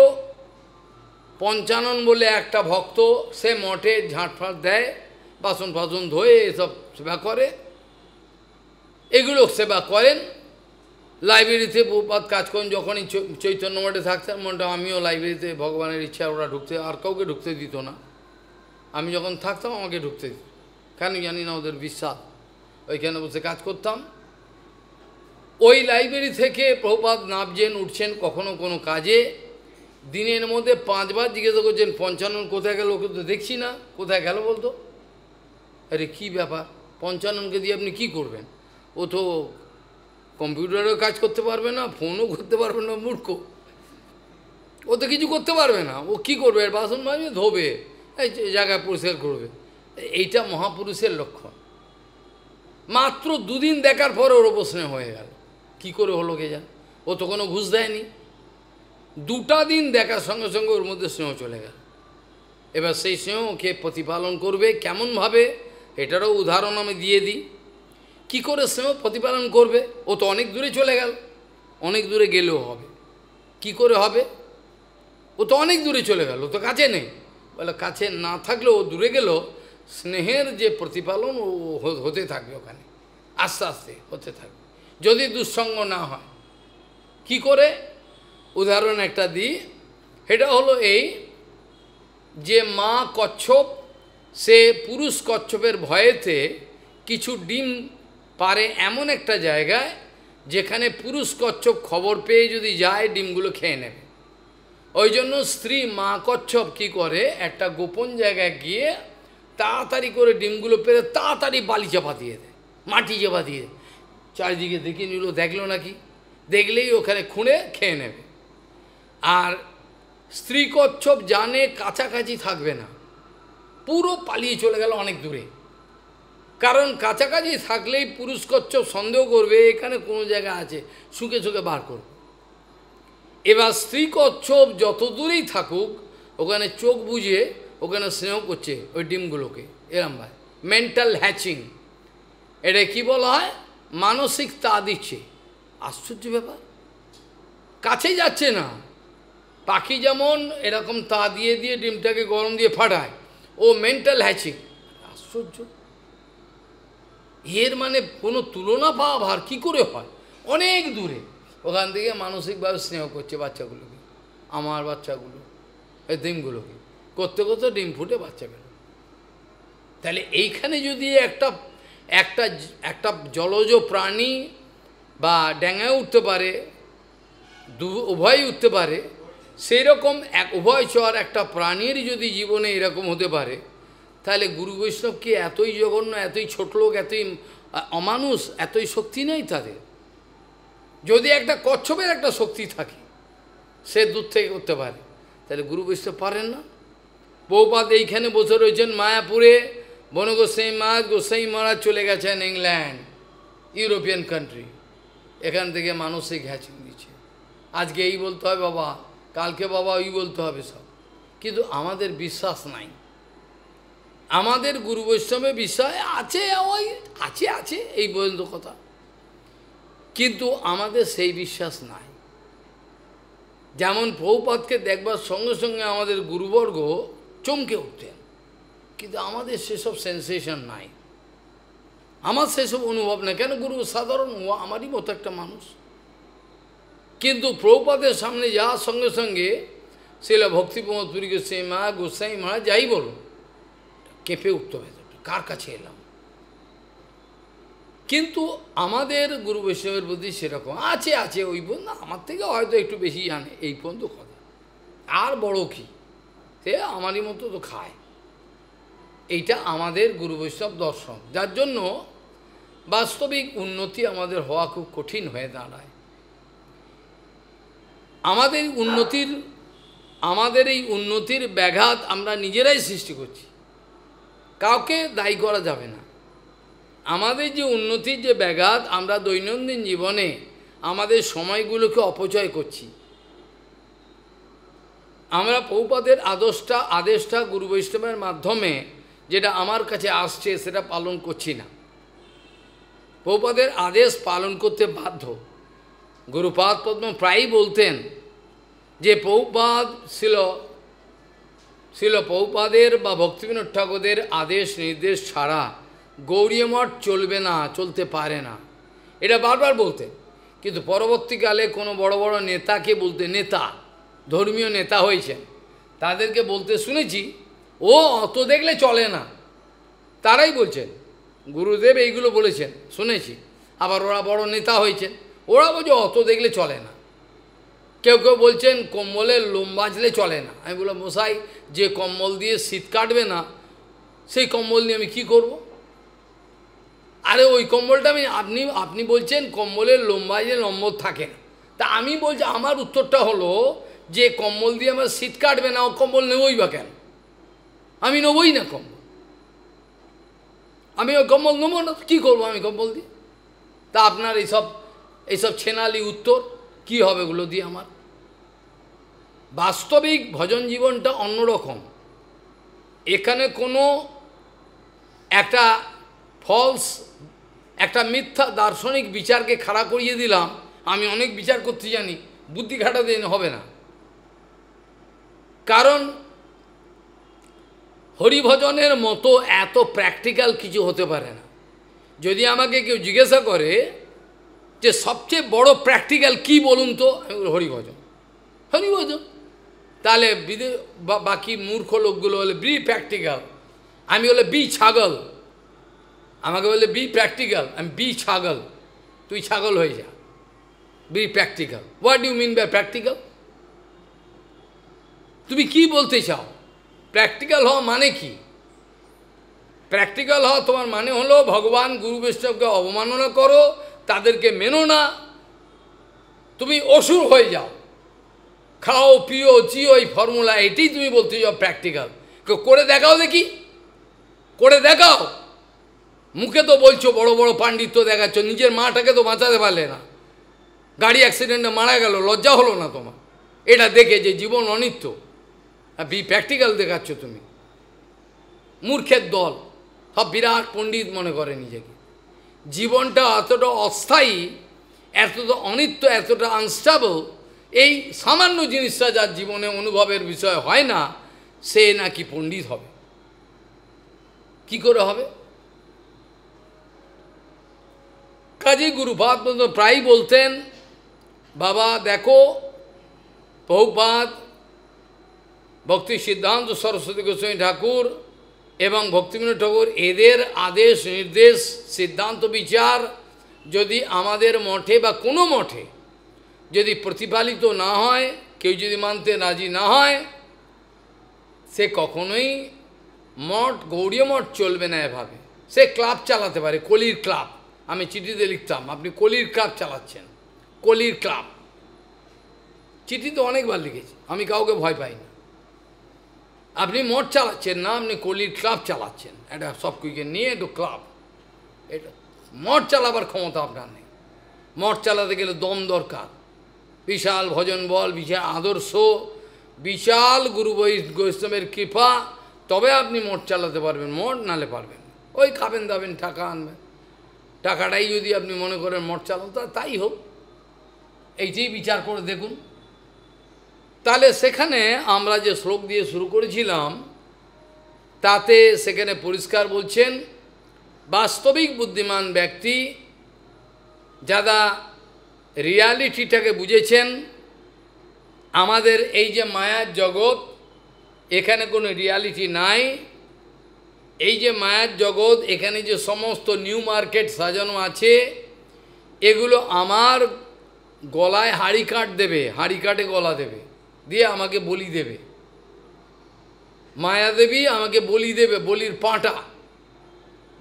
পঞ্চানন বলে একটা ভক্ত, সে মঠে ঝাঁটফাঁট দেয়, বাসন ফাসন ধোয়ে এসব সেবা করে, এগুলো সেবা করেন। লাইব্রেরিতে বহুপাত কাজ করেন, যখনই চৈতন্য মঠে থাকতেন, মনটা আমিও লাইব্রেরিতে ভগবানের ইচ্ছা ওরা ঢুকতে, আর কাউকে ঢুকতে দিত না। আমি যখন থাকতাম আমাকে ঢুকতে দিত, কেন জানি না, ওদের বিশ্বাস। ওইখানে বসে কাজ করতাম। ওই লাইব্রেরি থেকে প্রভুপাদ নামছেন, উঠছেন কখনো কোনো কাজে, দিনের মধ্যে 5 বার জিজ্ঞাসা করছেন পঞ্চানন কোথায় গেল, ওকে তো দেখছি না, কোথায় গেল বলতো। আরে কী ব্যাপার, পঞ্চাননকে দিয়ে আপনি কি করবেন? ও তো কম্পিউটারেও কাজ করতে পারবে না, ফোনও করতে পারবে না, মূর্খ, ও তো কিছু করতে পারবে না। ও কি করবে? বাসন মাজবে, ধোবে, এই জায়গায় পরিষ্কার করবে। এইটা মহাপুরুষের লক্ষণ। মাত্র 2 দিন দেখার পর ওর ওপর স্নেহ হয়ে গেল। কি করে হলো কে জানে, ও তো কোনো ঘুষ দেয়নি। 2টা দিন দেখার সঙ্গে সঙ্গে ওর মধ্যে স্নেহ চলে গেল। এবার সেই স্নেহকে প্রতিপালন করবে কেমনভাবে, এটারও উদাহরণ আমি দিয়ে দিই। কি করে স্নেহ প্রতিপালন করবে? ও তো অনেক দূরে চলে গেল, অনেক দূরে গেলেও হবে। কি করে হবে? ও তো অনেক দূরে চলে গেল, ও তো কাছে নেই। বলে কাছে না থাকলেও ও দূরে গেল, স্নেহের যে প্রতিপালন ও হতে থাকবে ওখানে, আস্তে আস্তে হতে থাকবে, যদি দুঃসঙ্গ না হয়। কি করে? উদাহরণ একটা দিই। এটা হলো এই যে মা কচ্ছপ, সে পুরুষ কচ্ছপের ভয়েতে কিছু ডিম পারে এমন একটা জায়গায় যেখানে পুরুষ কচ্ছপ খবর পেয়ে যদি যায় ডিমগুলো খেয়ে নেবে। ওই জন্য স্ত্রী মা কচ্ছপ কী করে, একটা গোপন জায়গায় গিয়ে তাড়াতাড়ি করে ডিমগুলো পেরে তাড়াতাড়ি বালি চাপা দিয়ে দেয়, মাটি চাপা দিয়ে দেয়। চারিদিকে দেখে নিল, দেখলো নাকি, দেখলেই ওখানে খুঁড়ে খেয়ে নেবে। আর স্ত্রী কচ্ছপ জানে কাছাকাছি থাকবে না, পুরো পালিয়ে চলে গেল অনেক দূরে। কারণ কাছাকাছি থাকলেই পুরুষ কচ্ছপ সন্দেহ করবে এখানে কোনো জায়গা আছে, শুকে শুকে বার করবে। এবার স্ত্রী কচ্ছপ যত দূরেই থাকুক, ওখানে চোখ বুঝে ওখানে স্নেহ করছে ওই ডিমগুলোকে, এরম ভাই মেন্টাল হ্যাচিং। এটা কি বলা হয়? মানসিক তা দিচ্ছে। আশ্চর্য ব্যাপার, কাছে যাচ্ছে না। পাখি যেমন এরকম তা দিয়ে দিয়ে ডিমটাকে গরম দিয়ে ফাটায়, ও মেন্টাল হ্যাচিং। আশ্চর্য, এর মানে কোনো তুলনা পাওয়া ভার কী করে হয়? অনেক দূরে ওখান থেকে মানসিকভাবে স্নেহ করছে বাচ্চাগুলোকে, আমার বাচ্চাগুলো, এই ডিমগুলোকে করতে করতে ডিম ফুটে বাচ্চা বেরো। তাহলে এইখানে যদি একটা একটা একটা জলজ প্রাণী বা ড্যাঙায় উঠতে পারে, উভয়ই উঠতে পারে, সেই রকম এক উভয়চর একটা প্রাণীর যদি জীবনে এরকম হতে পারে, তাহলে গুরু বৈষ্ণব কি এতই জঘন্য, এতই ছোট লোক, এতই অমানুষ, এতই শক্তি নেই তাদের? যদি একটা কচ্ছপের একটা শক্তি থাকে, সে দূর থেকে করতে পারে, তাহলে গুরু বৈষ্ণব পারেন না? বহুপাত এইখানে বসে রয়েছেন মায়াপুরে, বন গোসাই মহারাজ চলে গেছেন ইংল্যান্ড, ইউরোপিয়ান কান্ট্রি, এখান থেকে মানসিক হ্যাচিং দিচ্ছে। আজকে এই বলতে হবে বাবা, কালকে বাবা ওই বলতে হবে সব। কিন্তু আমাদের বিশ্বাস নাই। আমাদের গুরু বৈষ্ণবের বিষয় আছে, ওই আছে আছে এই পর্যন্ত কথা, কিন্তু আমাদের সেই বিশ্বাস নাই। যেমন প্রভুপাদকে দেখবার সঙ্গে সঙ্গে আমাদের গুরুবর্গ চমকে উঠতেন, কিন্তু আমাদের সেসব সেন্সেশন নাই, আমার সেসব অনুভব নেই। কেন? গুরু সাধারণ, ও আমারই মতো একটা মানুষ। কিন্তু প্রভুপাদের সামনে যাওয়ার সঙ্গে সঙ্গে শিলা ভক্তিপ্রমোদ পুরী গোসাই মহারাজ যাই বলো, কেঁপে উঠতে হবে, কার কাছে এলাম। কিন্তু আমাদের গুরু বৈষ্ণবের প্রতি সেরকম আছে আছে, ওই পর্যন্ত আমার থেকে হয়তো একটু বেশি জানে, এই পর্যন্ত কথা। আর বড় কি, সে আমারই মতো তো খায়। এইটা আমাদের গুরু বৈষ্ণব দর্শন, যার জন্য বাস্তবিক উন্নতি আমাদের হওয়া খুব কঠিন হয়ে দাঁড়ায়। আমাদের এই উন্নতির ব্যাঘাত আমরা নিজেরাই সৃষ্টি করছি, কাউকে দায়ী করা যাবে না। আমাদের যে উন্নতির যে ব্যাঘাত, আমরা দৈনন্দিন জীবনে আমাদের সময়গুলোকে অপচয় করছি। আমরা প্রভুপাদের আদেশটা গুরু বৈষ্ণবের মাধ্যমে যেটা আমার কাছে আসছে সেটা পালন করছি না। প্রভুপাদের আদেশ পালন করতে বাধ্য। গুরুপাদ পদ্ম প্রায়ই বলতেন যে প্রভুপাদ ছিল শিল প্রভুপাদের বা ভক্তিবিনোদ ঠাকুরদের আদেশ নির্দেশ ছাড়া গৌড়ীয় মঠ চলবে না, চলতে পারে না, এটা বারবার বলতেন। কিন্তু পরবর্তীকালে কোনো বড় বড় নেতাকে বলতে, নেতা ধর্মীয় নেতা হয়েছেন, তাদেরকে বলতে শুনেছি, ও অত দেখলে চলে না, তারাই বলছেন, গুরুদেব এইগুলো বলেছেন শুনেছি। আবার ওরা বড় নেতা হয়েছেন, ওরা বলছে অত দেখলে চলে না। কেউ কেউ বলছেন কম্বলের লোম বাজলে চলে না। আমি বললাম, মশাই, যে কম্বল দিয়ে শীত কাটবে না, সেই কম্বল নিয়ে আমি কী করব? আরে ওই কম্বলটা আপনি বলছেন কম্বলের লোম বাজলে নম্বর থাকে না, তা আমি বলছি, আমার উত্তরটা হলো যে কম্বল দিয়ে আমার শীত কাটবে না, ও কম্বল নেবই বা কেন? আমি নেবই না কম্বল, আমি ওই কম্বল নেবো না, কী করবো আমি কম্বল দিয়ে? তা আপনার এইসব ছেনালি উত্তর কি হবে এগুলো দিয়ে? আমার বাস্তবিক ভজন জীবনটা অন্যরকম। এখানে কোনো একটা ফলস, একটা মিথ্যা দার্শনিক বিচারকে খাড়া করিয়ে দিলাম, আমি অনেক বিচার করতে জানি, বুদ্ধি খাটাতে হবে না। কারণ হরিভজনের মতো এত প্র্যাকটিক্যাল কিছু হতে পারে না। যদি আমাকে কেউ জিজ্ঞাসা করে যে সবচেয়ে বড় প্র্যাকটিক্যাল কি বলুন তো, আমি বলি হরিভজন। হরিভজন তাহলে বাকি মূর্খ লোকগুলো হলে বি প্র্যাকটিক্যাল, আমি হলে বি ছাগল। আমাকে বলে বি প্র্যাকটিক্যাল, আমি বি ছাগল, তুই ছাগল হয়ে যা, be practical. What do mean by practical? তুমি কি বলতে চাও? প্র্যাকটিক্যাল হওয়া মানে কি? প্র্যাকটিক্যাল হওয়া তোমার মানে হলো ভগবান গুরু বৈষ্ণবকে অবমাননা করো, তাদেরকে মেনো না, তুমি অসুর হয়ে যাও, খাও পিও জিও, এই ফর্মুলা, এটাই তুমি বলতে চাও প্র্যাকটিক্যাল। করে দেখাও দেখি, করে দেখাও। মুখে তো বলছো, বড় বড় পাণ্ডিত্য দেখাচ্ছ, নিজের মাটাকে তো বাঁচাতে পারলে না, গাড়ি অ্যাক্সিডেন্টে মারা গেল, লজ্জা হলো না তোমার? এটা দেখে যে জীবন অনিত্য, বি প্র্যাকটিক্যাল দেখাচ্ছ তুমি। মূর্খের দল, সব বিরাট পণ্ডিত মনে করে নিজেকে। জীবনটা এতটা অস্থায়ী, এতটা অনিত্য, এতটা আনস্টেবল, এই সামান্য জিনিসটা যার জীবনে অনুভবের বিষয় হয় না, সে নাকি পণ্ডিত হবে। কি করে হবে? কাজী গুরুপাদ প্রায়ই বলতেন, বাবা দেখো, প্রভুপাদ, ভক্তি সিদ্ধান্ত সরস্বতী গোস্বামী ঠাকুর এবং ভক্তিবিনোদ ঠাকুর, এদের আদেশ নির্দেশ সিদ্ধান্ত বিচার যদি আমাদের মঠে বা কোনো মঠে যদি প্রতিপালিত না হয়, কেউ যদি মানতে রাজি না হয়, সে কখনোই মঠ, গৌড়ীয় মঠ চলবে না এভাবে। সে ক্লাব চালাতে পারে, কলির ক্লাব। আমি চিঠিতে লিখতাম, আপনি কলির ক্লাব চালাচ্ছেন, কলির ক্লাব। চিঠিতে অনেকবার লিখেছি, আমি কাউকে ভয় পাই না। আপনি মঠ চালাচ্ছেন না, আপনি কলির ক্লাব চালাচ্ছেন, এটা সব কুইকে নিয়ে একটু ক্লাব। এটা মঠ চালাবার ক্ষমতা আপনার নেই। মঠ চালাতে গেলে দম দরকার, বিশাল ভজন বল, বিশাল আদর্শ, বিশাল গুরু বৈষ্ণবের কৃপা, তবে আপনি মঠ চালাতে পারবেন। মঠ নালে পারবেন, ওই খাবেন দাবেন, টাকা আনবেন, টাকাটাই যদি আপনি মনে করেন মঠ চালান, তাই হোক, এইটাই বিচার করে দেখুন। তাহলে সেখানে আমরা যে শ্লোক দিয়ে শুরু করেছিলাম, তাতে সেখানে পরিষ্কার বলছেন, বাস্তবিক বুদ্ধিমান ব্যক্তি যারা রিয়ালিটিটাকে বুঝেছেন, আমাদের এই যে মায়ার জগৎ, এখানে কোনো রিয়ালিটি নাই। এই যে মায়ার জগৎ, এখানে যে সমস্ত নিউ মার্কেট সাজানো আছে, এগুলো আমার গলায় হাড়ি কাঠ দেবে, হাড়ি কাঠে গলা দেবে, দিয়ে আমাকে বলি দেবে। মায়াদেবী আমাকে বলি দেবে,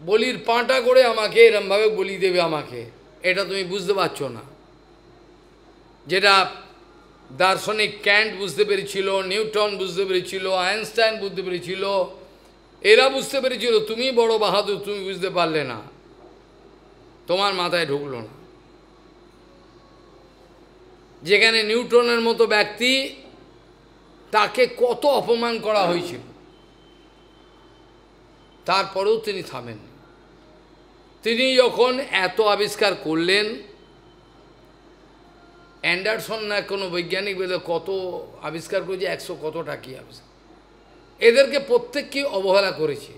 বলির পাঁটা করে আমাকে এরমভাবে বলি দেবে আমাকে। এটা তুমি বুঝতে পারছো না। যেটা দার্শনিক ক্যান্ট বুঝতে পেরেছিল, নিউটন বুঝতে পেরেছিল, আইনস্টাইন বুঝতে পেরেছিল, এরা বুঝতে পেরেছিল, তুমি বড় বাহাদুর, তুমি বুঝতে পারলে না, তোমার মাথায় ঢুকলো না। যেখানে নিউটনের মতো ব্যক্তি, তাকে কত অপমান করা হয়েছিল, তারপরেও তিনি থামেন। তিনি যখন এত আবিষ্কার করলেন, অ্যান্ডারসন না কোনো বৈজ্ঞানিক বলে কত আবিষ্কার করেছে, 100 কতটা কি আবিষ্কার, এদেরকে প্রত্যেককে অবহেলা করেছে।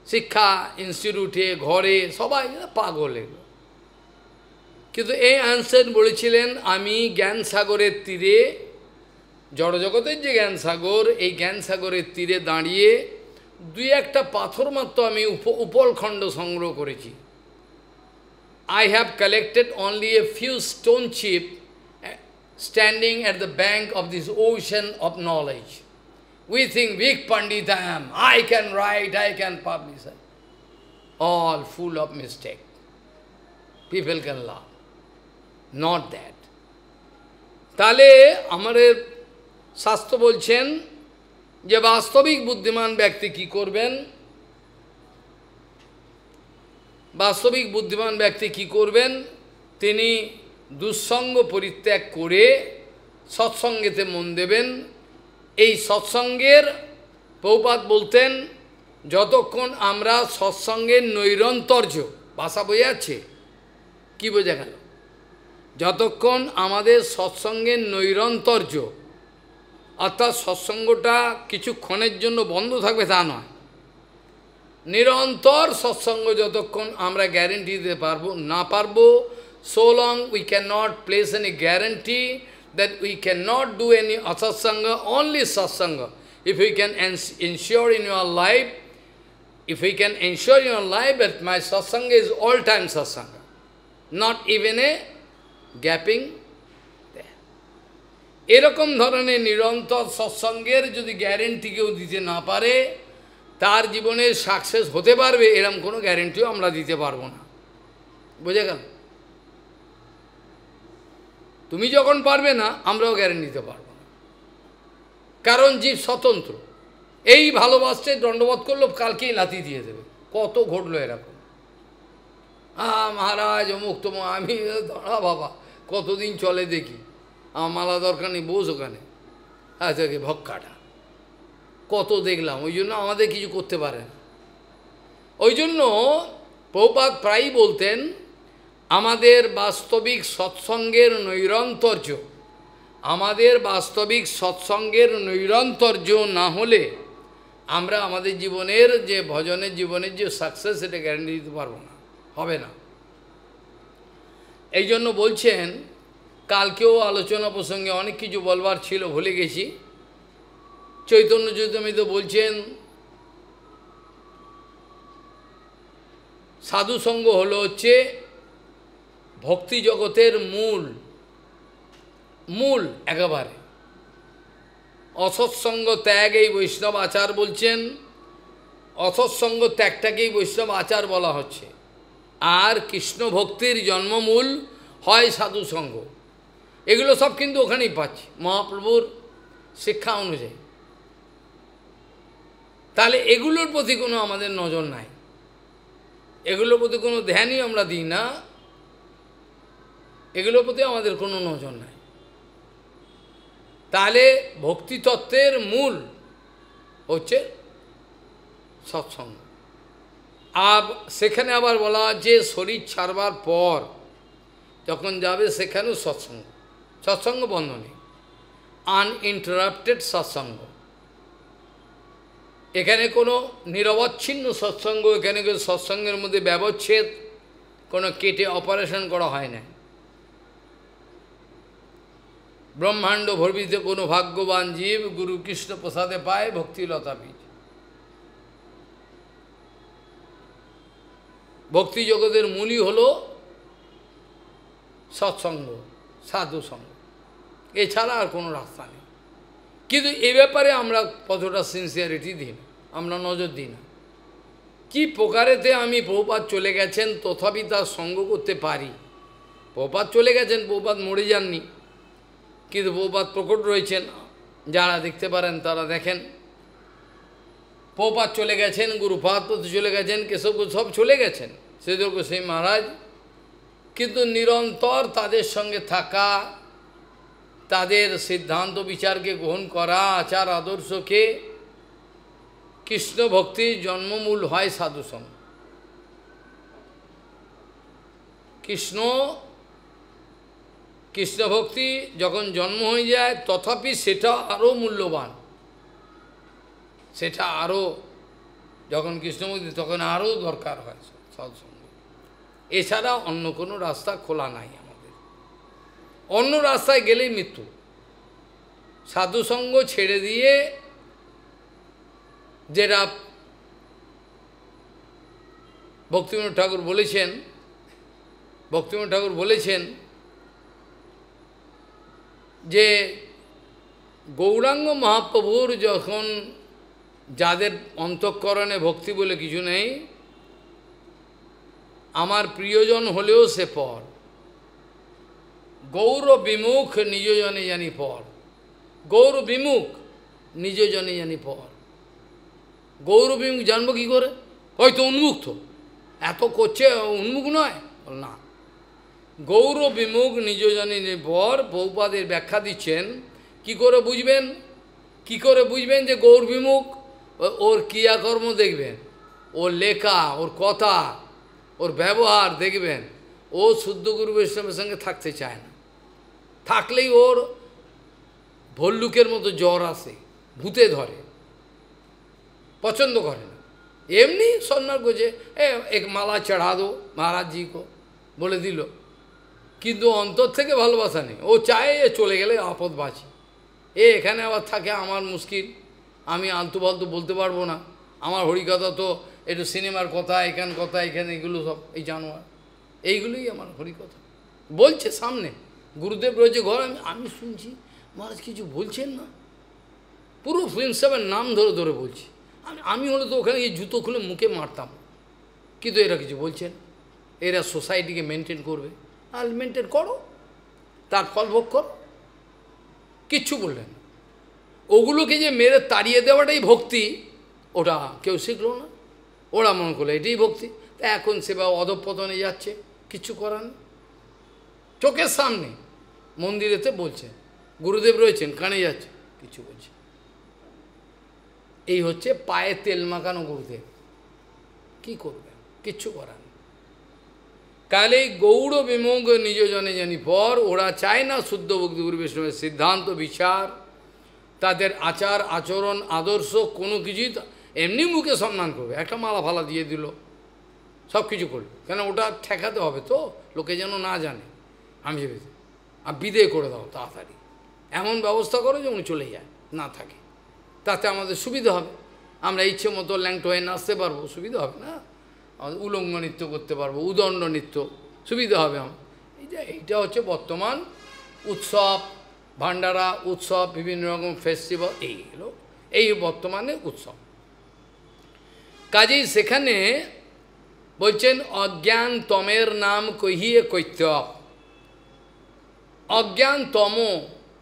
শিক্ষা ইনস্টিটিউটে, ঘরে সবাই পাগল এগুলো। কিন্তু এই আইনস্টাইন বলেছিলেন, আমি জ্ঞান সাগরের তীরে, জড়জগতের যে জ্ঞান সাগর, এই জ্ঞান সাগরের তীরে দাঁড়িয়ে দুই একটা পাথর মাত্র আমি উপলখণ্ড সংগ্রহ করেছি। I have collected only a few stone chip standing at the bank of this ocean of knowledge. We think big Pandit I am, I can write, I can publish. All full of mistake. People can laugh. Not that. তাহলে আমাদের শাস্ত্র বলছেন যে বাস্তবিক বুদ্ধিমান ব্যক্তি কি করবেন? বাস্তবিক বুদ্ধিমান ব্যক্তি কি করবেন? তিনি দুঃসঙ্গ পরিত্যাগ করে সৎসঙ্গেতে মন দেবেন। এই সৎসঙ্গের প্রভুপাদ বলতেন, যতক্ষণ আমরা সৎসঙ্গের নৈরন্তর্য, ভাষা বোঝা যাচ্ছে? কি বোঝা গেল? যতক্ষণ আমাদের সৎসঙ্গের নৈরন্তর্য, অর্থাৎ সৎসঙ্গটা কিছুক্ষণের জন্য বন্ধ থাকবে তা নয়, নিরন্তর সৎসঙ্গ যতক্ষণ আমরা গ্যারেন্টি দিতে পারবো না পারবো, so long we cannot place any guarantee that we cannot do any asatsanga, only satsanga. If we can ensure in your life, if we can ensure in your life that my satsanga is all time satsanga, not even a gapping there. এরকম ধরনের নিরন্তর সৎসঙ্গের যদি guarantee কেউ দিতে না পারে, তার জীবনে সাকসেস হতে পারবে এরকম কোনো গ্যারেন্টিও আমরা দিতে পারবো না। বুঝে গেল? তুমি যখন পারবে না, আমরাও গ্যারেন্টি দিতে পারবো না। কারণ জীব স্বতন্ত্র। এই ভালোবাসতে দণ্ডবোধ করলো, কালকেই লাথি দিয়ে দেবে। কত ঘটলো এরকম। মহারাজ অমুক তমুক, আমি দাঁড়া বাবা, কতদিন চলে দেখি, আমার মালা দরকার নেই, বস ওখানে, আচ্ছা ভক্কাটা কত দেখলাম। ওই জন্য আমাদের কিছু করতে পারে না। ওই জন্য প্রভুপাদ প্রায়ই বলতেন, আমাদের বাস্তবিক সৎসঙ্গের নৈরন্তর্য, আমাদের বাস্তবিক সৎসঙ্গের নৈরন্তর্য না হলে আমরা আমাদের জীবনের যে ভজনের জীবনের যে সাকসেস, সেটা গ্যারান্টি দিতে পারবো না, হবে না। এই জন্য বলছেন, কালকেও আলোচনা প্রসঙ্গে অনেক কিছু বলবার ছিল, ভুলে গেছি। চৈতন্য চৈতন্যমিত বলছেন, সাধুসঙ্গ হলো হচ্ছে ভক্তি জগতের মূল একেবারে। অসৎসঙ্গ ত্যাগ এই বৈষ্ণব আচার বলছেন, অসৎসঙ্গ ত্যাগটাকেই বৈষ্ণব আচার বলা হচ্ছে। আর কৃষ্ণ ভক্তির জন্মমূল হয় সাধুসঙ্গ। এগুলো সব কিন্তু ওখানেই পাচ্ছি মহাপ্রভুর শিক্ষা অনুযায়ী। তাহলে এগুলোর প্রতি কোনো আমাদের নজর নাই, এগুলোর প্রতি কোনো ধ্যানই আমরা দিই না, এগুলোর প্রতি আমাদের কোনো নজর নাই। তাহলে ভক্তিতত্ত্বের মূল হচ্ছে সৎসঙ্গ। আর সেখানে আবার বলা যে শরীর ছাড়বার পর যখন যাবে সেখানেও সৎসঙ্গ, সৎসঙ্গ বন্ধ নেই, আনইন্টারাপ্টেড সৎসঙ্গ। এখানে কোনো নিরবচ্ছিন্ন সৎসঙ্গ, এখানে কোনো সৎসঙ্গের মধ্যে ব্যবচ্ছেদ, কোনো কেটে অপারেশন করা হয় না। ব্রহ্মাণ্ড ভর্বিত কোনো ভাগ্যবান জীব গুরু কৃষ্ণ প্রসাদে পায় ভক্তিলতা বীজ। ভক্তি জগতের মূলই হল সৎসঙ্গ, সাধুসঙ্গ, এছাড়া আর কোনো রাস্তা নেই। কিন্তু এ ব্যাপারে আমরা কতটা সিনসিয়ারিটি দিই না, আমরা নজর দিই না। কি প্রকারেতে আমি প্রভুপাদ চলে গেছেন তথাপি তার সঙ্গ করতে পারি। প্রভুপাদ চলে গেছেন, প্রভুপাদ মরে যাননি, কিন্তু প্রভুপাদ প্রকট রয়েছেন। যারা দেখতে পারেন তারা দেখেন। প্রভুপাদ চলে গেছেন, গুরুপাদ চলে গেছেন, কেশব সব চলে গেছেন, শ্রীধর গোস্বামী মহারাজ, কিন্তু নিরন্তর তাদের সঙ্গে থাকা, তাদের সিদ্ধান্ত বিচারকে গ্রহণ করা, আচার আদর্শকে, কৃষ্ণ ভক্তির জন্মমূল হয় সাধুসঙ্গ। কৃষ্ণ ভক্তি যখন জন্ম হয়ে যায়, তথাপি সেটা আরও মূল্যবান। সেটা আরও যখন কৃষ্ণভক্তি তখন আরও দরকার হয় সৎসঙ্গ। এছাড়া অন্য কোনো রাস্তা খোলা নাই আমাদের, অন্য রাস্তায় গেলেই মৃত্যু। সাধুসঙ্গ ছেড়ে দিয়ে যেটা ভক্তিবিনোদ ঠাকুর বলেছেন, ভক্তিবিনোদ ঠাকুর বলেছেন যে গৌরাঙ্গ মহাপ্রভুর যখন যাদের অন্তঃকরণে ভক্তি বলে কিছু নেই, আমার প্রিয়জন হলেও সে পর, গৌর বিমুখ নিজজনে জানি পর, গৌর বিমুখ নিজজনে জানি পর। গৌর বিমুখ জানবো কি করে? হয়তো উন্মুক্ত, এত করছে উন্মুখ নয় না। গৌর বিমুখ নিজজনে পর বহুপাদের ব্যাখ্যা দিচ্ছেন। কি করে বুঝবেন? কি করে বুঝবেন যে গৌর বিমুখ? ওর ক্রিয়াকর্ম দেখবেন, ওর লেখা, ওর কথা, ওর ব্যবহার দেখবেন। ও শুদ্ধ গুরু বৈষ্ণবের সঙ্গে থাকতে চায় না, থাকলেই ওর ভল্লুকের মতো জ্বর আসে, ভূতে ধরে, পছন্দ করে না। এমনি সম্মান করছে, এক মালা চড়া দো মহারাজ জি কো বলে দিল, কিন্তু অন্তর থেকে ভালোবাসা নেই। ও চায় এ চলে গেলে আপদ বাঁচি, এখানে আবার থাকে আমার মুশকিল, আমি আলতু ফালতু বলতে পারবো না, আমার হরিকথা তো একটু সিনেমার কথা, এখান কথা, এখানে এগুলো সব এই জানোয়ার, এইগুলোই আমার হরিকথা বলছে সামনে। গুরুদেব রয়েছে ঘর, আমি শুনছি মহারাজ কিছু বলছেন না, পুরো প্রিন্সিপালের নাম ধরে ধরে বলছি। আমি হলে তো ওখানে গিয়ে জুতো খুলে মুখে মারতাম, কিন্তু এরা কিছু বলছেন, এরা সোসাইটিকে মেনটেন করবে। আর মেনটেন করো, তার ফল ভোগ করো, কিচ্ছু বললেন। ওগুলোকে যে মেরে তাড়িয়ে দেওয়াটাই ভক্তি, ওটা কেউ শিখলো না, ওরা মনে করলো এটাই ভক্তি। তা এখন সেবা অধঃপতনে যাচ্ছে, কিচ্ছু করার নেই। চোখের সামনে মন্দিরেতে বলছে, গুরুদেব রয়েছেন, কানে যাচ্ছে, কিছু বলছে। এই হচ্ছে পায়ে তেল মাখানো গুরুদেব, কি করবে? কিচ্ছু করার নেই। কালে গৌড় বিমুখ নিজজনে জানি পর, ওরা চায় না শুদ্ধ ভক্তি গুরু বৈষ্ণবের সিদ্ধান্ত বিচার, তাদের আচার আচরণ আদর্শ কোনো কিছুই। এমনি মুখে সম্মান করবে, একটা মালা ফালা দিয়ে দিল, সব কিছু করবে, কেন ওটা ঠেকাতে হবে তো, লোকে যেন না জানে আমি ভেবেছি। আর বিদেয় করে দাও তাড়াতাড়ি, এমন ব্যবস্থা করো যে উনি চলে যায়, না থাকে, তাতে আমাদের সুবিধা হবে। আমরা ইচ্ছে মতো ল্যাংটো হয়ে নাচতে পারবো, সুবিধা হবে না? আমাদের উলঙ্গ নৃত্য করতে পারবো, উদণ্ড নৃত্য, সুবিধা হবে আমার। এইটা হচ্ছে বর্তমান উৎসব, ভান্ডারা উৎসব, বিভিন্ন রকম ফেস্টিভ্যাল, এইগুলো এই বর্তমানে উৎসব। কাজেই সেখানে বলছেন অজ্ঞান তমের নাম কহিয়ে কৈত্যব। অজ্ঞান তম,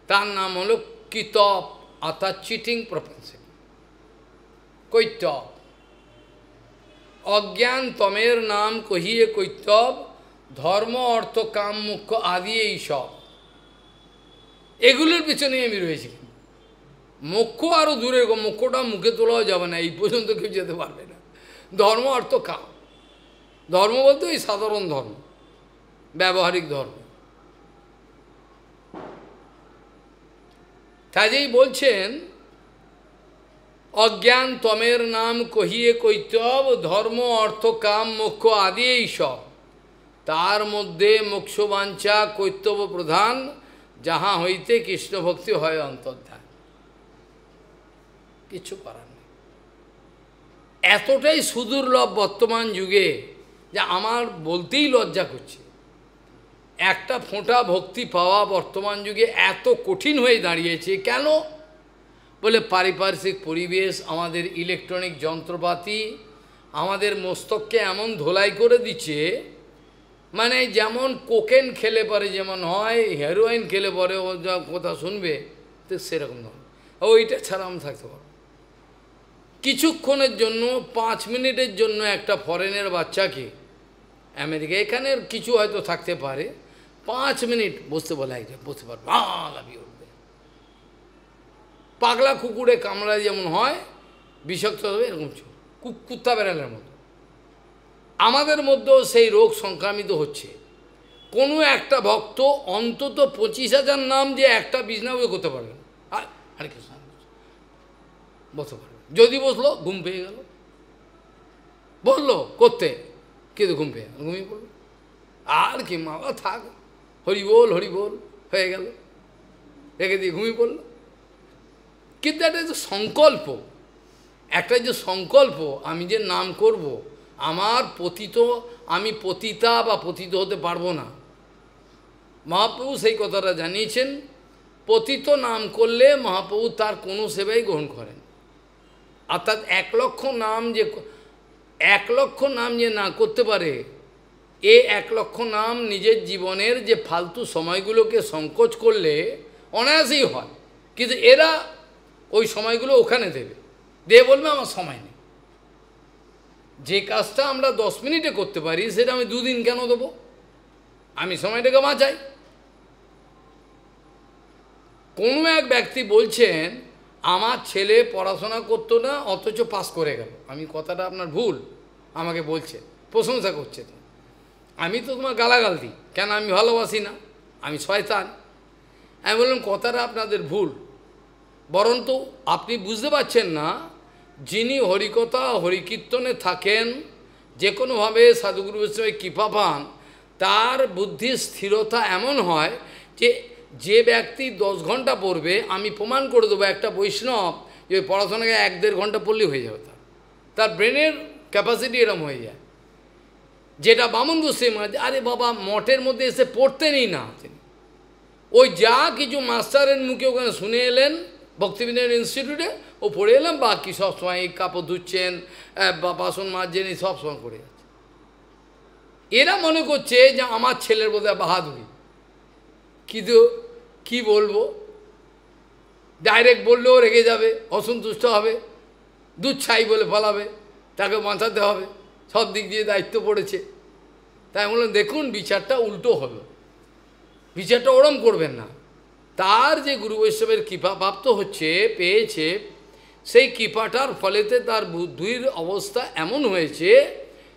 তার নাম হলো কিতব, অর্থাৎ চিটিং প্রপেন্সিটি, কৈত্যব। অজ্ঞান তমের নাম কহিয়ে কৈত্যব, ধর্ম অর্থ কাম মুখ্য আদি এই সব। এগুলোর পিছনেই আমি রয়েছি। মোক্ষ আরও দূরে, মোক্ষটা মুখে তোলাও যাবে না, এই পর্যন্ত কেউ যেতে পারবে না। ধর্ম অর্থ কাম, ধর্ম বলতে ওই সাধারণ ধর্ম, ব্যবহারিক ধর্ম। কাজেই বলছেন অজ্ঞান তমের নাম কহিয়ে কৈত্যব, ধর্ম অর্থ কাম মোক্ষ আদি এই সব। তার মধ্যে মোক্ষবাঞ্ছা কৈত্যব প্রধান, যাহা হইতে কৃষ্ণ ভক্তি হয় অন্তর্ধান। কিছু করার নেই। এতটাই সুদুর্লভ বর্তমান যুগে যে আমার বলতেই লজ্জা করছে। একটা ফোঁটা ভক্তি পাওয়া বর্তমান যুগে এত কঠিন হয়ে দাঁড়িয়েছে। কেন? বলে পারিপার্শ্বিক পরিবেশ, আমাদের ইলেকট্রনিক যন্ত্রপাতি আমাদের মস্তককে এমন ধোলাই করে দিচ্ছে, মানে যেমন কোকেন খেলে পরে যেমন হয়, হেরোইন খেলে পরে ও যা কথা শুনবে, তো সেরকম নয়। ওইটা ছাড়া আমি থাকতে পারবো কিছুক্ষণের জন্য, 5 মিনিটের জন্য একটা ফরেনের বাচ্চাকে আমেরিকা, এখানে কিছু হয়তো থাকতে পারে, 5 মিনিট বসতে বলে একজন বসতে পারবে, লাভিয়ে উঠবে। পাগলা কুকুরে কামড়ায় যেমন হয়, বিষাক্ত হবে, এরকম কুত্তা বেড়ালের মতো আমাদের মধ্যেও সেই রোগ সংক্রামিত হচ্ছে। কোনো একটা ভক্ত অন্তত 25,000 নাম দিয়ে একটা বিজনা করতে পারবে না, হরে কৃষ্ণ বলতে পারবে, যদি বসলো ঘুম পেয়ে গেল, বললো করতে, কিন্তু ঘুম পেয়ে গেল, ঘুমিয়ে পড়লো। আর কি মা থাক, হরি বল হয়ে গেল, রেখে দিয়ে ঘুমিয়ে পড়লো। কিন্তু একটা যে সংকল্প, একটা যে সংকল্প, আমি যে নাম করব, আমার পতিত, আমি পতিতা বা পতিত হতে পারবো না। মহাপ্রভু সেই কথাটা জানিয়েছেন, পতিত নাম করলে মহাপ্রভু তার কোনো সেবাই গ্রহণ করেন। অর্থাৎ 1,00,000 নাম যে 1,00,000 নাম যে না করতে পারে, এই 1,00,000 নাম নিজের জীবনের যে ফালতু সময়গুলোকে সংকোচ করলে অনায়াসেই হয়। কিন্তু এরা ওই সময়গুলো ওখানে দেবে, দিয়ে বলবে আমার সময় নেই। যে কাজটা আমরা 10 মিনিটে করতে পারি সেটা আমি 2 দিন কেন দেবো? আমি সময়টাকে বাঁচাই। কোনো এক ব্যক্তি বলছেন আমার ছেলে পড়াশোনা করতো না অথচ পাস করে গেল। আমি কথাটা আপনার ভুল, আমাকে বলছে, প্রশংসা করছে। আমি তো তোমার গালাগাল দিই, কেন আমি ভালোবাসি না, আমি শয়তান। আমি বললাম কথাটা আপনাদের ভুল, বরঞ্চ আপনি বুঝতে পারছেন না, যিনি হরিকথা হরিকীর্তনে থাকেন, যে কোনোভাবে সাধুগুরু বৈষ্ণবের কৃপা পান, তার বুদ্ধির স্থিরতা এমন হয় যে যে ব্যক্তি 10 ঘন্টা পড়বে, আমি প্রমাণ করে দেবো একটা বৈষ্ণব যে পড়াশোনাকে 1-1.5 ঘন্টা পড়লেই হয়ে যাবে, তার ব্রেনের ক্যাপাসিটি এরম হয়ে যায়। যেটা বামন গোস্বামী, আরে বাবা মঠের মধ্যে এসে পড়তেনই না তিনি, ওই যা কিছু মাস্টারের মুখে ওখানে শুনে এলেন ভক্তিবিনোদ ইনস্টিটিউটে, ও পড়ে এলাম, বাকি সব সময় এই কাপড় ধুচ্ছেন বা বাসন মাজছেন, এই সব সময় করে যাচ্ছে। এরা মনে করছে যে আমার ছেলের বোধহয় বাহাদুরি, কিন্তু কি বলবো, ডাইরেক্ট বললেও রেগে যাবে, অসন্তুষ্ট হবে, দুধ ছাই বলে ফলাবে, তাকে বাঁচাতে হবে, সব দিক দিয়ে দায়িত্ব পড়েছে। তাই বললাম দেখুন বিচারটা উল্টো হলো, বিচারটা ওরম করবেন না। তার যে গুরু বৈষ্ণবের কৃপা প্রাপ্ত হচ্ছে, পেয়েছে, সেই কৃপাটার ফলেতে তার বুদ্ধির অবস্থা এমন হয়েছে,